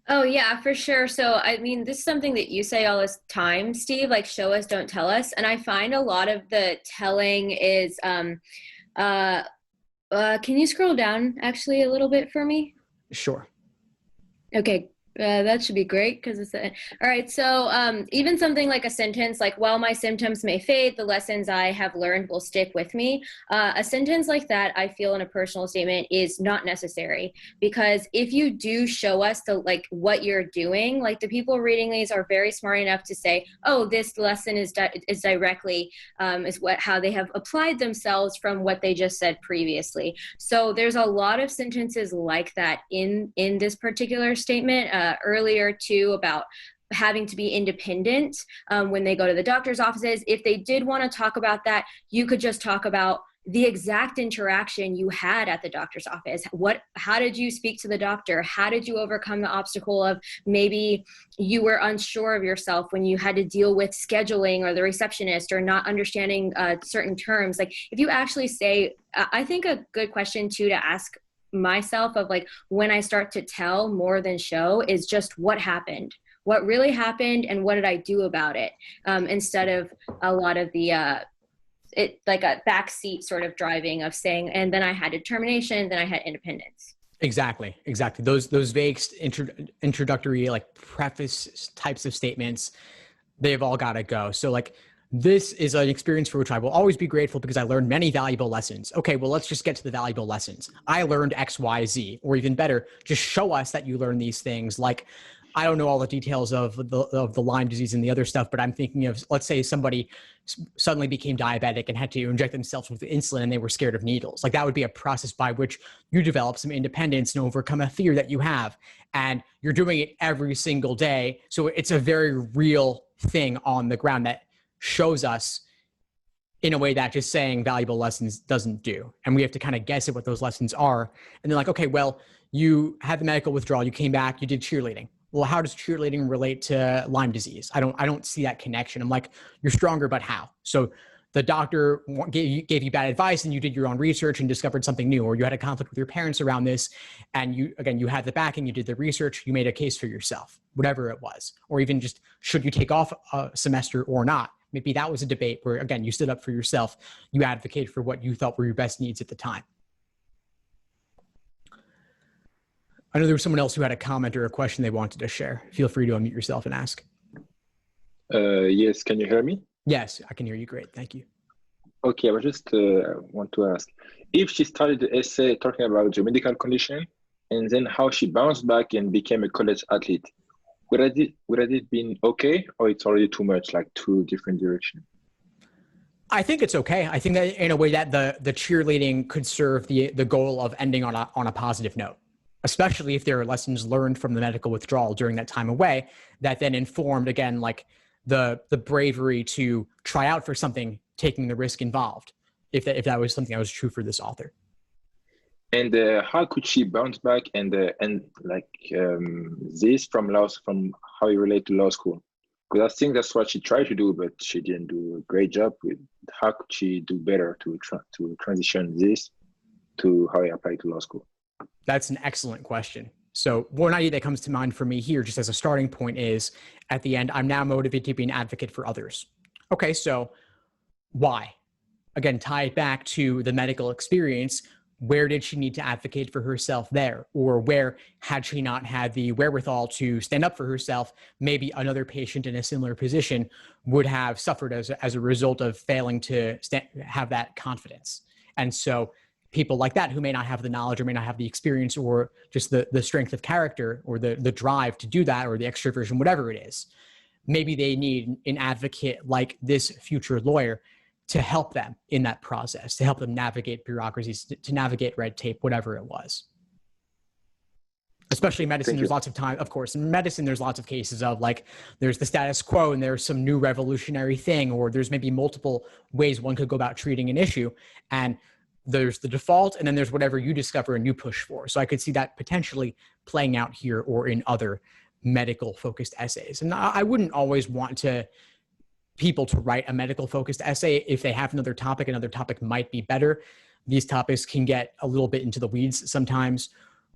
Oh, yeah, for sure. So, I mean, this is something that you say all this time, Steve, like show us, don't tell us. And I find a lot of the telling is, can you scroll down actually a little bit for me? Sure. Okay. That should be great because it's all right. So even something like a sentence like, while my symptoms may fade, the lessons I have learned will stick with me. A sentence like that, I feel in a personal statement is not necessary, because if you do show us like what you're doing, like the people reading these are very smart enough to say, oh, this lesson is directly how they have applied themselves from what they just said previously. So there's a lot of sentences like that in this particular statement. Earlier too, about having to be independent when they go to the doctor's offices. If they did want to talk about that, you could just talk about the exact interaction you had at the doctor's office. How did you speak to the doctor? How did you overcome the obstacle of maybe you were unsure of yourself when you had to deal with scheduling or the receptionist or not understanding certain terms? Like if you actually say, I think a good question too to ask myself of like when I start to tell more than show is just what happened, what really happened, and what did I do about it, instead of a lot of the it like a backseat sort of driving of saying, and then I had determination, then I had independence. Exactly. Those vague introductory like preface types of statements, they've all got to go. So like, this is an experience for which I will always be grateful because I learned many valuable lessons. Okay, well, let's just get to the valuable lessons. I learned X, Y, Z, or even better, just show us that you learned these things. Like, I don't know all the details of the Lyme disease and the other stuff, but I'm thinking of, let's say somebody suddenly became diabetic and had to inject themselves with insulin and they were scared of needles. Like that would be a process by which you develop some independence and overcome a fear that you have. And you're doing it every single day. So it's a very real thing on the ground that shows us in a way that just saying valuable lessons doesn't do. And we have to kind of guess at what those lessons are. And then like, okay, well, you had the medical withdrawal, you came back, you did cheerleading. Well, how does cheerleading relate to Lyme disease? I don't see that connection. I'm like, you're stronger, but how? So the doctor gave you bad advice and you did your own research and discovered something new, or you had a conflict with your parents around this. And you had the backing, you did the research, you made a case for yourself, whatever it was, or even just, should you take off a semester or not? Maybe that was a debate where, again, you stood up for yourself. You advocated for what you thought were your best needs at the time. I know there was someone else who had a comment or a question they wanted to share. Feel free to unmute yourself and ask. Yes, can you hear me? Yes, I can hear you great. Thank you. Okay, I was just want to ask, if she started the essay talking about the medical condition and then how she bounced back and became a college athlete, would it been okay, or it's already too much, like two different directions? I think it's okay. I think that in a way that the cheerleading could serve the goal of ending on a positive note, especially if there are lessons learned from the medical withdrawal during that time away that then informed, again, like the bravery to try out for something, taking the risk involved, if that was something that was true for this author. And how could she bounce back and this from how you relate to law school? Because I think that's what she tried to do, but she didn't do a great job with. How could she do better to transition this to how you apply to law school? That's an excellent question. So one idea that comes to mind for me here, just as a starting point, is at the end, I'm now motivated to be an advocate for others. Okay, so why? Again, tie it back to the medical experience. Where did she need to advocate for herself there? Or where, had she not had the wherewithal to stand up for herself, maybe another patient in a similar position would have suffered as a result of failing to have that confidence. And so people like that who may not have the knowledge or may not have the experience or just the strength of character or the drive to do that or the extroversion, whatever it is, maybe they need an advocate like this future lawyer to help them in that process, to help them navigate bureaucracies, to navigate red tape, whatever it was. Especially in medicine, there's lots of time, of course. In medicine, there's lots of cases of like, there's the status quo and there's some new revolutionary thing, or there's maybe multiple ways one could go about treating an issue. And there's the default, and then there's whatever you discover and you push for. So I could see that potentially playing out here or in other medical focused essays. And I wouldn't always want people to write a medical focused essay. If they have another topic might be better. These topics can get a little bit into the weeds sometimes,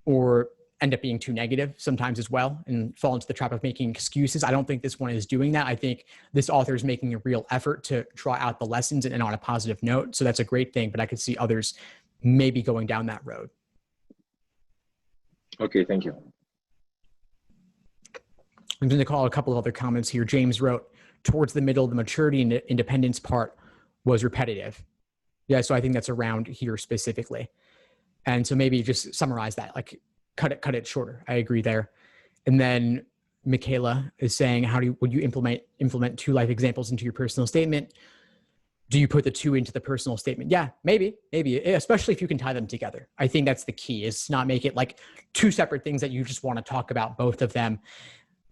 or end up being too negative sometimes as well, and fall into the trap of making excuses. I don't think this one is doing that. I think this author is making a real effort to draw out the lessons and on a positive note. So that's a great thing, but I could see others maybe going down that road. Okay, thank you. I'm going to call a couple of other comments here. James wrote, towards the middle, the maturity and independence part was repetitive. Yeah, so I think that's around here specifically. And so maybe just summarize that, like cut it shorter. I agree there. And then Michaela is saying, would you implement 2 life examples into your personal statement? Do you put the 2 into the personal statement? Yeah, maybe, especially if you can tie them together. I think that's the key, is not make it like 2 separate things that you just want to talk about both of them.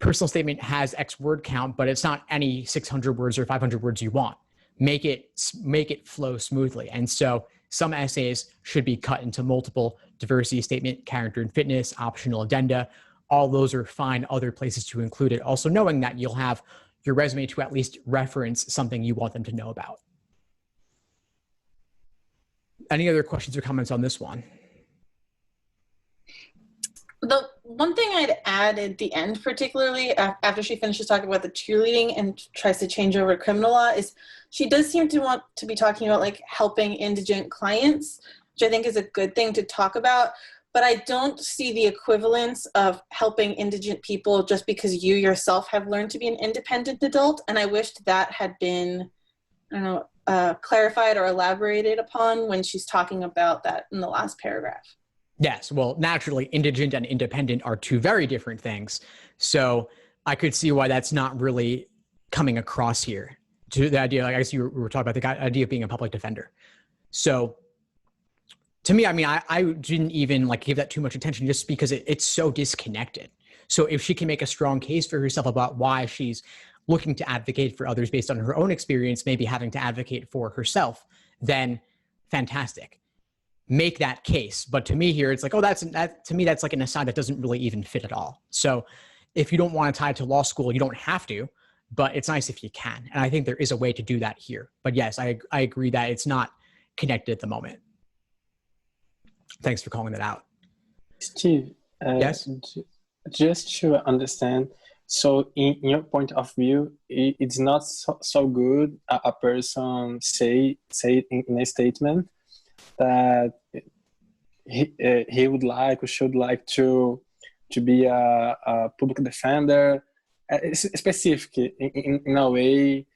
Personal statement has X word count, but it's not any 600 words or 500 words you want. Make it flow smoothly. And so some essays should be cut into multiple: diversity statement, character and fitness, optional addenda. All those are fine other places to include it. Also knowing that you'll have your resume to at least reference something you want them to know about. Any other questions or comments on this one? The one thing I'd add at the end, particularly after she finishes talking about the cheerleading and tries to change over criminal law, is she does seem to want to be talking about like helping indigent clients, which I think is a good thing to talk about. But I don't see the equivalence of helping indigent people just because you yourself have learned to be an independent adult. And I wished that had been, I don't know, clarified or elaborated upon when she's talking about that in the last paragraph. Yes, well, naturally, indigent and independent are 2 very different things. So I could see why that's not really coming across here. To the idea, like I guess you were talking about the idea of being a public defender. So to me, I mean, I didn't even like give that too much attention just because it's so disconnected. So if she can make a strong case for herself about why she's looking to advocate for others based on her own experience, maybe having to advocate for herself, then fantastic. Make that case. But to me here, it's like, to me, that's like an aside that doesn't really even fit at all. So if you don't want to tie it to law school, you don't have to, but it's nice if you can. And I think there is a way to do that here. But yes, I agree that it's not connected at the moment. Thanks for calling that out. Steve, yes? Just to understand, so in your point of view, it's not so good a person say in a statement that he would like or should like to be a public defender, specific in a way,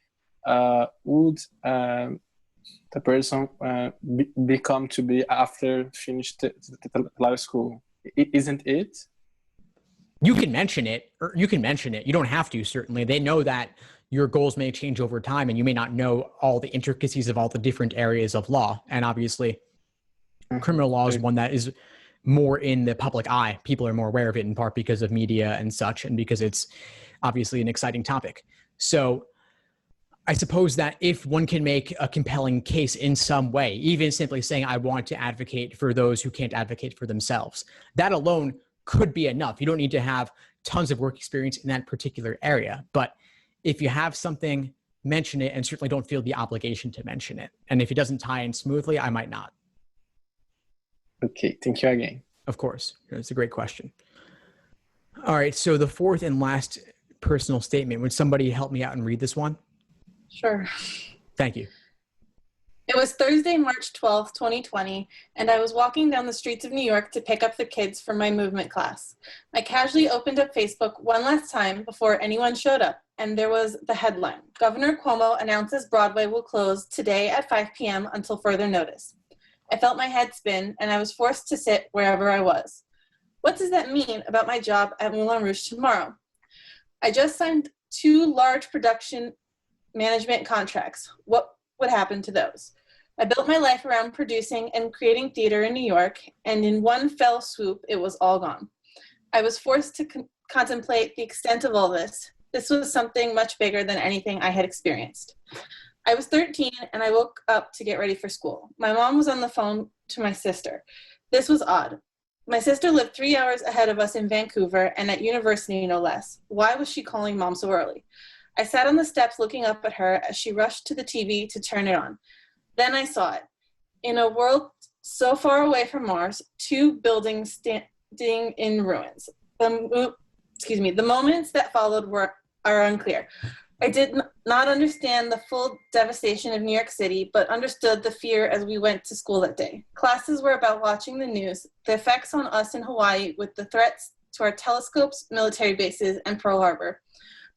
would the person become to be after finished the law school? Isn't it? You can mention it, or you can mention it. You don't have to, certainly. They know that your goals may change over time and you may not know all the intricacies of all the different areas of law. And obviously, criminal law is one that is more in the public eye. People are more aware of it in part because of media and such, and because it's obviously an exciting topic. So I suppose that if one can make a compelling case in some way, even simply saying, I want to advocate for those who can't advocate for themselves, that alone could be enough. You don't need to have tons of work experience in that particular area. But if you have something, mention it, and certainly don't feel the obligation to mention it. And if it doesn't tie in smoothly, I might not. Okay, thank you again. Of course. It's a great question. All right. So the fourth and last personal statement, would somebody help me out and read this one? Sure. Thank you. It was Thursday, March 12th, 2020, and I was walking down the streets of New York to pick up the kids from my movement class. I casually opened up Facebook one last time before anyone showed up, and there was the headline: Governor Cuomo announces Broadway will close today at 5 p.m. until further notice. I felt my head spin, and I was forced to sit wherever I was. What does that mean about my job at Moulin Rouge tomorrow? I just signed 2 large production management contracts. What would happen to those? I built my life around producing and creating theater in New York, and in one fell swoop, it was all gone. I was forced to contemplate the extent of all this. This was something much bigger than anything I had experienced. I was 13, and I woke up to get ready for school. My mom was on the phone to my sister. This was odd. My sister lived 3 hours ahead of us in Vancouver and at university, no less. Why was she calling mom so early? I sat on the steps looking up at her as she rushed to the TV to turn it on. Then I saw it. In a world so far away from Mars, 2 buildings standing in ruins. The moments that followed are unclear. I did not understand the full devastation of New York City, but understood the fear as we went to school that day. Classes were about watching the news, the effects on us in Hawaii with the threats to our telescopes, military bases, and Pearl Harbor.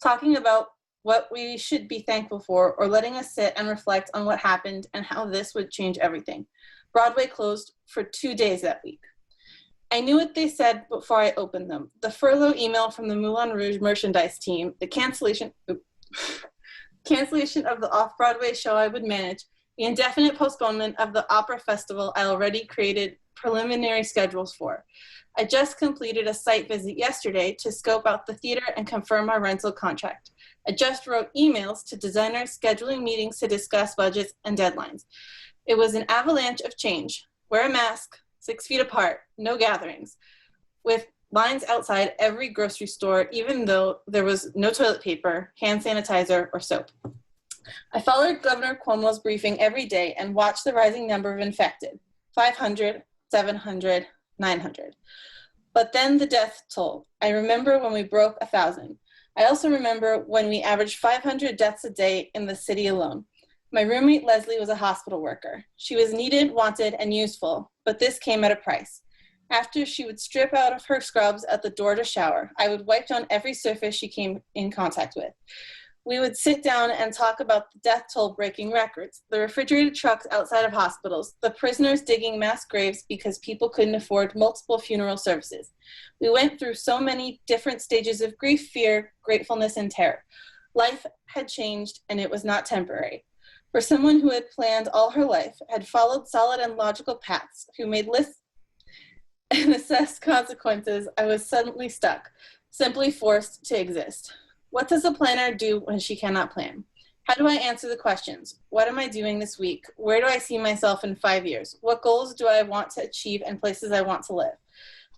Talking about what we should be thankful for, or letting us sit and reflect on what happened and how this would change everything. Broadway closed for 2 days that week. I knew what they said before I opened them. The furlough email from the Moulin Rouge merchandise team, the cancellation of the off-Broadway show I would manage, the indefinite postponement of the opera festival I already created preliminary schedules for. I just completed a site visit yesterday to scope out the theater and confirm our rental contract. I just wrote emails to designers scheduling meetings to discuss budgets and deadlines. It was an avalanche of change. Wear a mask, 6 feet apart, no gatherings, with lines outside every grocery store, even though there was no toilet paper, hand sanitizer, or soap. I followed Governor Cuomo's briefing every day and watched the rising number of infected, 500, 700, 900. But then the death toll. I remember when we broke 1,000. I also remember when we averaged 500 deaths a day in the city alone. My roommate Leslie was a hospital worker. She was needed, wanted, and useful, but this came at a price. After she would strip out of her scrubs at the door to shower, I would wipe down every surface she came in contact with. We would sit down and talk about the death toll breaking records, the refrigerated trucks outside of hospitals, the prisoners digging mass graves because people couldn't afford multiple funeral services. We went through so many different stages of grief, fear, gratefulness, and terror. Life had changed, and it was not temporary. For someone who had planned all her life, had followed solid and logical paths, who made lists and assessed consequences, I was suddenly stuck, simply forced to exist. What does a planner do when she cannot plan? How do I answer the questions? What am I doing this week? Where do I see myself in 5 years? What goals do I want to achieve and places I want to live?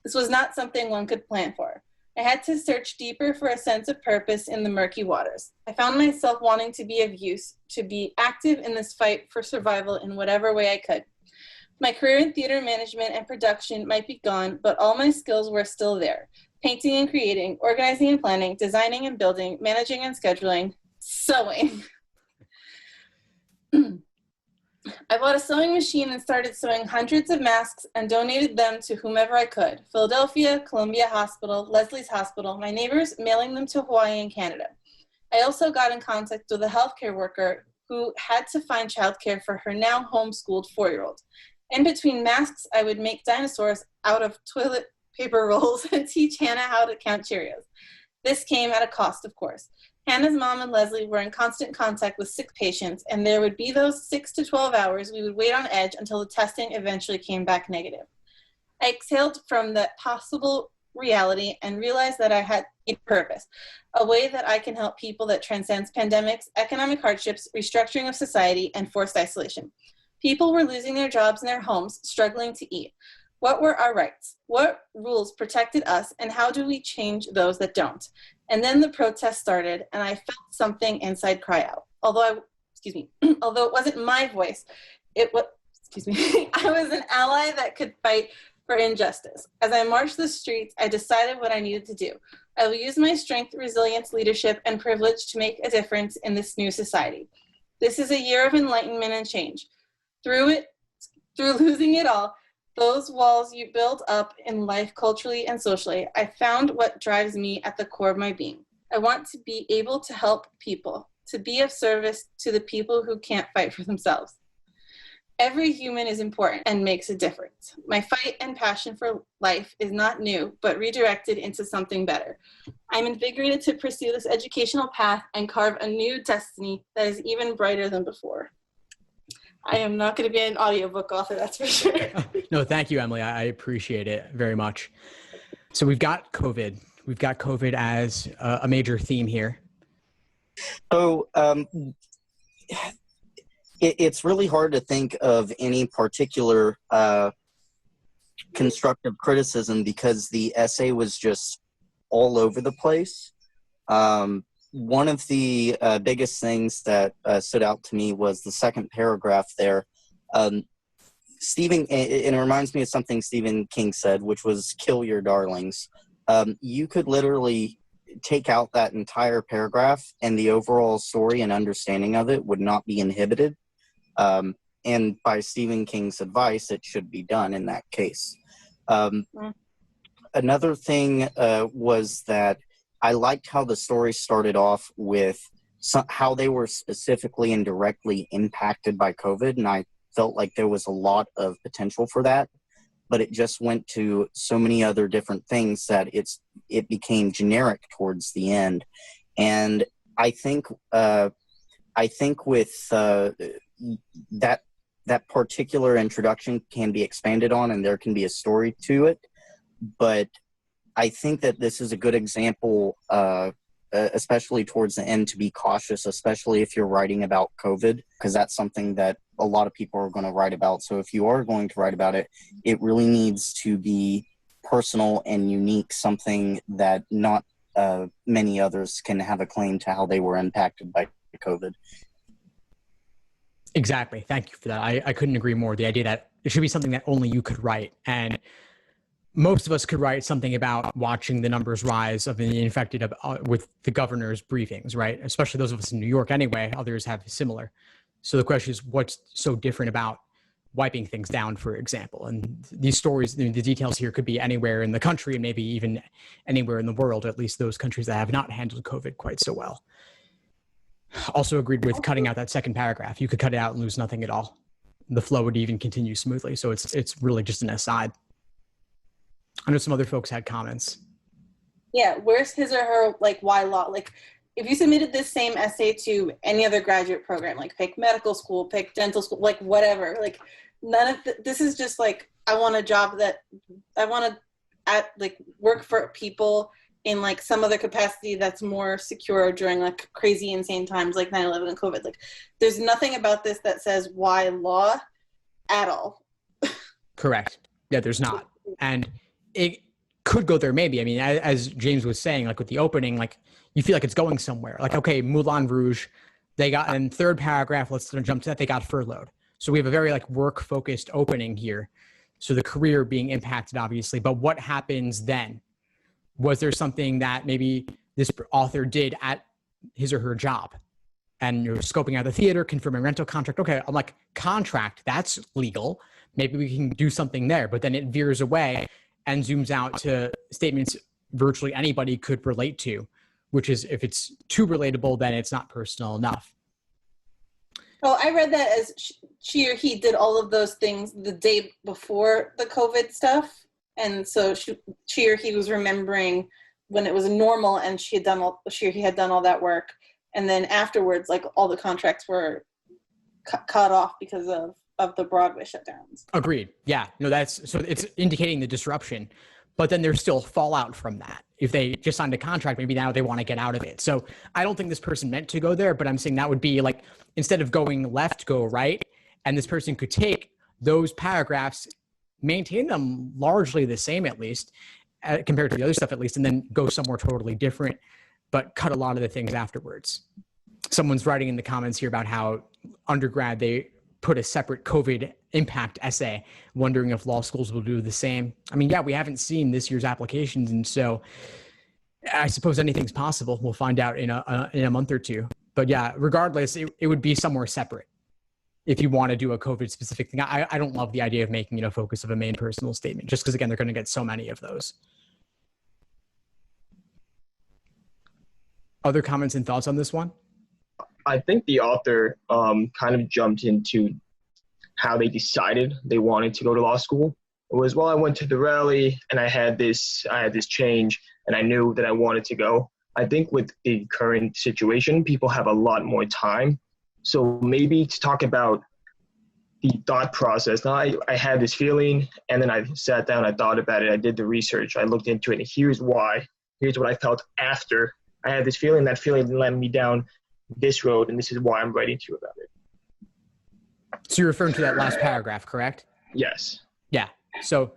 This was not something one could plan for. I had to search deeper for a sense of purpose in the murky waters. I found myself wanting to be of use, to be active in this fight for survival in whatever way I could. My career in theater management and production might be gone, but all my skills were still there. Painting and creating, organizing and planning, designing and building, managing and scheduling, sewing. I bought a sewing machine and started sewing hundreds of masks and donated them to whomever I could. Philadelphia, Columbia Hospital, Leslie's Hospital, my neighbors, mailing them to Hawaii and Canada. I also got in contact with a healthcare worker who had to find childcare for her now homeschooled 4-year-old. In between masks, I would make dinosaurs out of toilet paper rolls and teach Hannah how to count Cheerios. This came at a cost, of course. Hannah's mom and Leslie were in constant contact with sick patients, and there would be those 6 to 12 hours we would wait on edge until the testing eventually came back negative. I exhaled from that possible reality and realized that I had a purpose, a way that I can help people that transcends pandemics, economic hardships, restructuring of society, and forced isolation. People were losing their jobs and their homes, struggling to eat. What were our rights? What rules protected us, and how do we change those that don't? And then the protest started, and I felt something inside cry out. Although it wasn't my voice, it was, I was an ally that could fight for injustice. As I marched the streets, I decided what I needed to do. I will use my strength, resilience, leadership, and privilege to make a difference in this new society. This is a year of enlightenment and change. Through losing it all, those walls you build up in life culturally and socially, I found what drives me at the core of my being. I want to be able to help people, to be of service to the people who can't fight for themselves. Every human is important and makes a difference. My fight and passion for life is not new, but redirected into something better. I'm invigorated to pursue this educational path and carve a new destiny that is even brighter than before. I am not going to be an audiobook author, that's for sure. No, thank you, Emily. I appreciate it very much. So we've got COVID. We've got COVID as a major theme here. So it's really hard to think of any particular constructive criticism because the essay was just all over the place. One of the biggest things that stood out to me was the second paragraph there. Stephen, and it reminds me of something Stephen King said, which was kill your darlings. You could literally take out that entire paragraph and the overall story and understanding of it would not be inhibited. And by Stephen King's advice, it should be done in that case. Another thing was that I liked how the story started off with how they were specifically and directly impacted by COVID, and I felt like there was a lot of potential for that, but it just went to so many other different things that it became generic towards the end. And I think with that particular introduction can be expanded on, and there can be a story to it, but I think that this is a good example, especially towards the end, to be cautious, especially if you're writing about COVID, because that's something that a lot of people are going to write about. So if you are going to write about it, it really needs to be personal and unique, something that not many others can have a claim to how they were impacted by COVID. Exactly. Thank you for that. I couldn't agree more. The idea that it should be something that only you could write. And most of us could write something about watching the numbers rise of the infected with the governor's briefings, right? Especially those of us in New York anyway. Others have similar. So the question is, what's so different about wiping things down, for example? And these stories, the details here could be anywhere in the country and maybe even anywhere in the world, at least those countries that have not handled COVID quite so well. Also agreed with cutting out that second paragraph. You could cut it out and lose nothing at all. The flow would even continue smoothly. So it's really just an aside. I know some other folks had comments. Yeah, where's his or her, like, why law? Like, if you submitted this same essay to any other graduate program, like pick medical school, pick dental school, like whatever, like none of this is just like, I want a job that I want to work for people in like some other capacity that's more secure during like crazy insane times like 9/11 and COVID. Like there's nothing about this that says why law at all. Correct. Yeah, there's not. And it could go there maybe. I mean, as James was saying, like with the opening, like you feel like it's going somewhere. Like, okay, Moulin Rouge, they got in third paragraph, let's jump to that, they got furloughed. So we have a very like work-focused opening here. So the career being impacted, obviously. But what happens then? Was there something that maybe this author did at his or her job? And you're scoping out the theater, confirming rental contract. Okay, I'm like, contract, that's legal. Maybe we can do something there. But then it veers away and zooms out to statements virtually anybody could relate to, which is if it's too relatable, then it's not personal enough. Oh, I read that as she or he did all of those things the day before the COVID stuff. And so she or he was remembering when it was normal and she or he had done all that work. And then afterwards, like all the contracts were cut off because of the Broadway shutdowns. Agreed. Yeah. No, so it's indicating the disruption, but then there's still fallout from that. If they just signed a contract, maybe now they want to get out of it. So I don't think this person meant to go there, but I'm saying that would be like, instead of going left, go right. And this person could take those paragraphs, maintain them largely the same, at least compared to the other stuff, at least, and then go somewhere totally different, but cut a lot of the things afterwards. Someone's writing in the comments here about how undergrad, they put a separate COVID impact essay, wondering if law schools will do the same. I mean, yeah, we haven't seen this year's applications, and so I suppose anything's possible. We'll find out in a month or two. But yeah, regardless, it would be somewhere separate if you want to do a COVID specific thing. I don't love the idea of making it a focus of a main personal statement, just because, again, they're going to get so many of those. Other comments and thoughts on this one? I think the author kind of jumped into how they decided they wanted to go to law school. It was, well, I went to the rally and I had this change and I knew that I wanted to go. I think with the current situation, people have a lot more time. So maybe to talk about the thought process. Now I had this feeling and then I sat down, I thought about it, I did the research, I looked into it, and here's why. Here's what I felt after I had this feeling. That feeling led me down this road, and this is why I'm writing to you about it. So you're referring to that last paragraph, correct? Yes. Yeah. So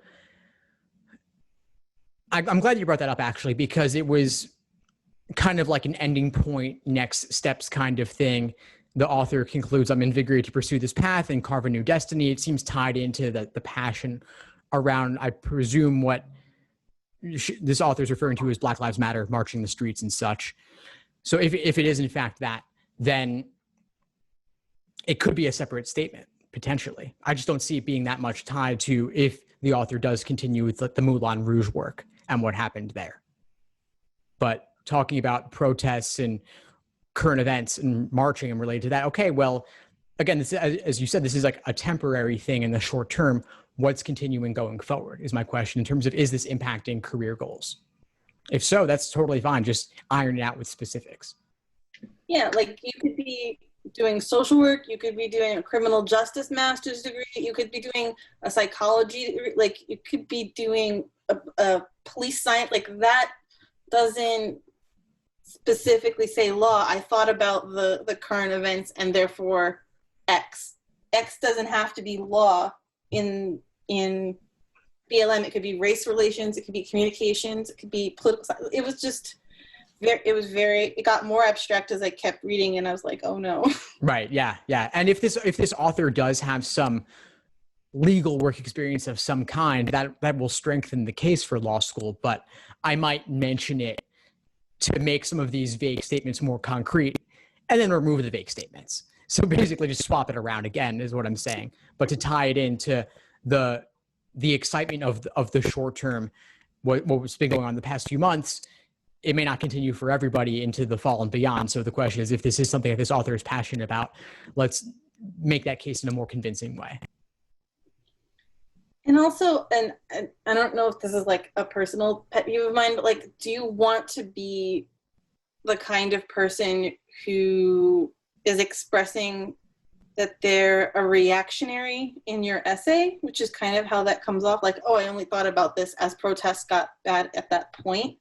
I'm glad you brought that up, actually, because it was kind of like an ending point, next steps kind of thing. The author concludes, I'm invigorated to pursue this path and carve a new destiny. It seems tied into the passion around, I presume, what this author is referring to as Black Lives Matter, marching the streets and such. So if it is in fact that, then it could be a separate statement, potentially. I just don't see it being that much tied to if the author does continue with the Moulin Rouge work and what happened there. But talking about protests and current events and marching and related to that, okay, well, again, this, as you said, this is like a temporary thing in the short term. What's continuing going forward is my question, in terms of, is this impacting career goals? If so, that's totally fine. Just iron it out with specifics. Yeah, like you could be doing social work, you could be doing a criminal justice master's degree, you could be doing a psychology, like you could be doing a police science, like that doesn't specifically say law. I thought about the current events and therefore X. X doesn't have to be law in BLM. It could be race relations, it could be communications, it could be political. It was just it got more abstract as I kept reading, and I was like, oh no. Right. Yeah. Yeah. And if this author does have some legal work experience of some kind, that will strengthen the case for law school. But I might mention it to make some of these vague statements more concrete, and then remove the vague statements. So basically just swap it around again is what I'm saying. But to tie it into the excitement of the short term, what's been going on the past few months, it may not continue for everybody into the fall and beyond. So the question is, if this is something that this author is passionate about, let's make that case in a more convincing way. And also, and I don't know if this is like a personal pet peeve of mine, but like, do you want to be the kind of person who is expressing that they're a reactionary in your essay, which is kind of how that comes off, like, oh, I only thought about this as protests got bad at that point.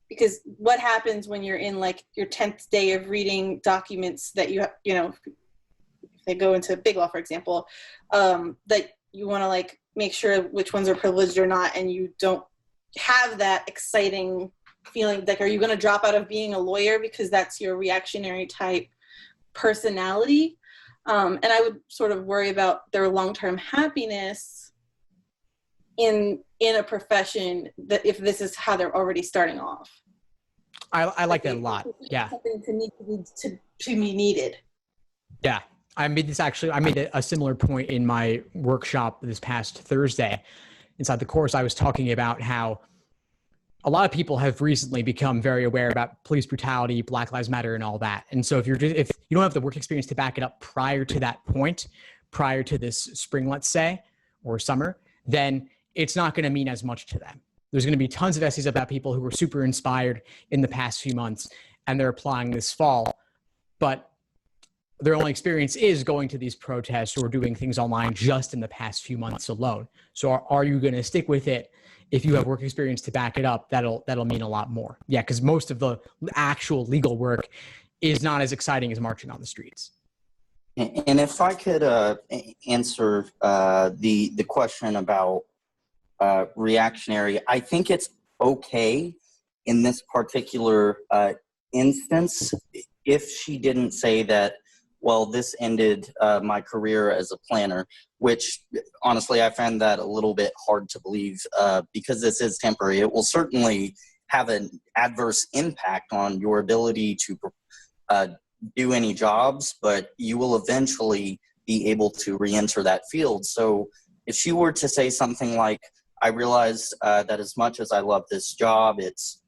Because what happens when you're in like your 10th day of reading documents that you know, if they go into big law, for example, that you want to like make sure which ones are privileged or not, and you don't have that exciting feeling, like, are you going to drop out of being a lawyer because that's your reactionary type personality? And I would sort of worry about their long-term happiness in a profession that if this is how they're already starting off. I like that a lot. Yeah. Something to be needed. Yeah. I made a similar point in my workshop this past Thursday. Inside the course, I was talking about how a lot of people have recently become very aware about police brutality, Black Lives Matter, and all that. And so if you don't have the work experience to back it up prior to that point, prior to this spring, let's say, or summer, then it's not going to mean as much to them. There's going to be tons of essays about people who were super inspired in the past few months, and they're applying this fall, but their only experience is going to these protests or doing things online just in the past few months alone. So are you going to stick with it if you have work experience to back it up, that'll mean a lot more. Yeah, because most of the actual legal work is not as exciting as marching on the streets. And if I could answer the question about reactionary, I think it's okay in this particular instance if she didn't say that, well, this ended my career as a planner, which honestly I find that a little bit hard to believe because this is temporary. It will certainly have an adverse impact on your ability to do any jobs, but you will eventually be able to re-enter that field. So if she were to say something like, I realize that as much as I love this job, it's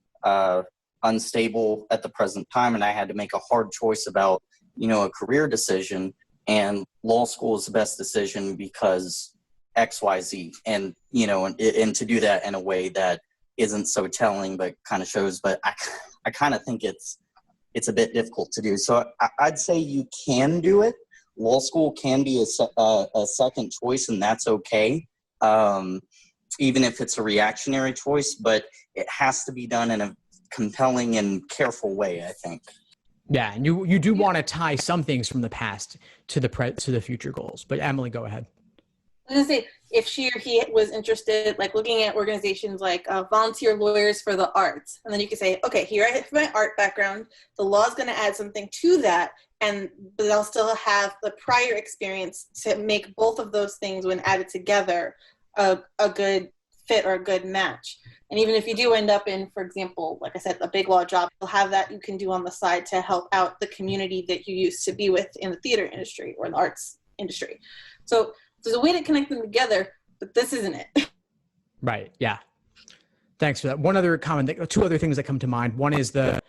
unstable at the present time, and I had to make a hard choice about, a career decision, and law school is the best decision because X, Y, Z. And, and to do that in a way that isn't so telling, but kind of shows, but I kind of think it's a bit difficult to do. So I'd say you can do it. Law school can be a second choice, and that's okay, even if it's a reactionary choice, but it has to be done in a compelling and careful way, I think. Yeah, and you do want to tie some things from the past to the future goals. But Emily, go ahead. I was gonna say, if she or he was interested, like looking at organizations like volunteer lawyers for the arts, and then you could say, okay, here I have my art background, the law is going to add something to that, but I'll still have the prior experience to make both of those things, when added together, a good fit or a good match. And even if you do end up in, for example, like I said, a big law job, you'll have that you can do on the side to help out the community that you used to be with in the theater industry or in the arts industry. So there's a way to connect them together, but this isn't it. Right. Yeah. Thanks for that. One other comment, two other things that come to mind. One is the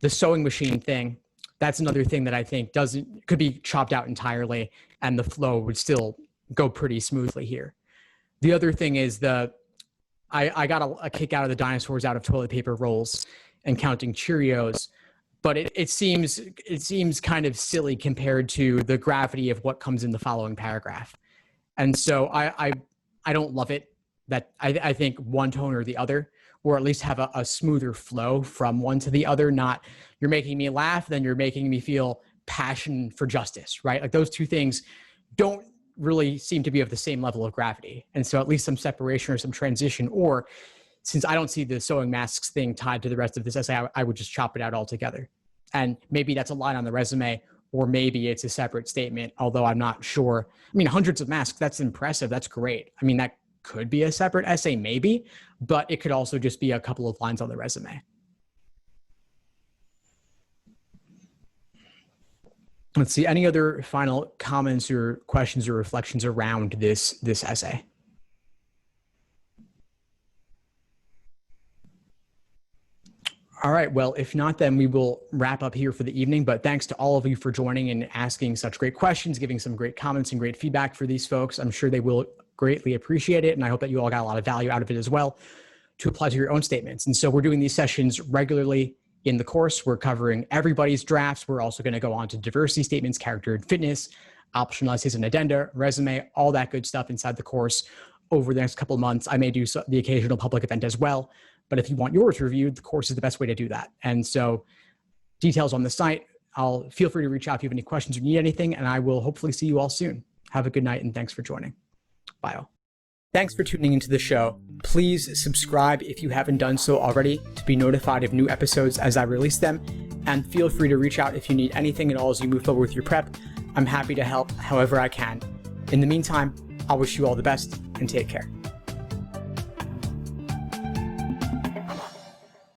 sewing machine thing. That's another thing that I think could be chopped out entirely, and the flow would still go pretty smoothly here. The other thing is I got a kick out of the dinosaurs out of toilet paper rolls and counting Cheerios, but it seems kind of silly compared to the gravity of what comes in the following paragraph. And so I don't love it that I think one tone or the other, or at least have a smoother flow from one to the other. Not you're making me laugh, then you're making me feel passion for justice, right? Like those two things don't really seem to be of the same level of gravity. And so at least some separation or some transition, or since I don't see the sewing masks thing tied to the rest of this essay, I would just chop it out altogether. And maybe that's a line on the resume, or maybe it's a separate statement, although I'm not sure. I mean, hundreds of masks, that's impressive. That's great. I mean, that could be a separate essay maybe, but it could also just be a couple of lines on the resume. Let's see, any other final comments or questions or reflections around this essay? All right, well, if not, then we will wrap up here for the evening, but thanks to all of you for joining and asking such great questions, giving some great comments and great feedback for these folks. I'm sure they will greatly appreciate it, and I hope that you all got a lot of value out of it as well to apply to your own statements. And so we're doing these sessions regularly in the course. We're covering everybody's drafts. We're also going to go on to diversity statements, character and fitness, optional essays and addenda, resume, all that good stuff inside the course over the next couple of months. I may do the occasional public event as well, but if you want yours reviewed, the course is the best way to do that. And so details on the site. Feel free to reach out if you have any questions or need anything, and I will hopefully see you all soon. Have a good night, and thanks for joining. Bye all. Thanks for tuning into the show. Please subscribe if you haven't done so already to be notified of new episodes as I release them. And feel free to reach out if you need anything at all as you move forward with your prep. I'm happy to help however I can. In the meantime, I'll wish you all the best and take care.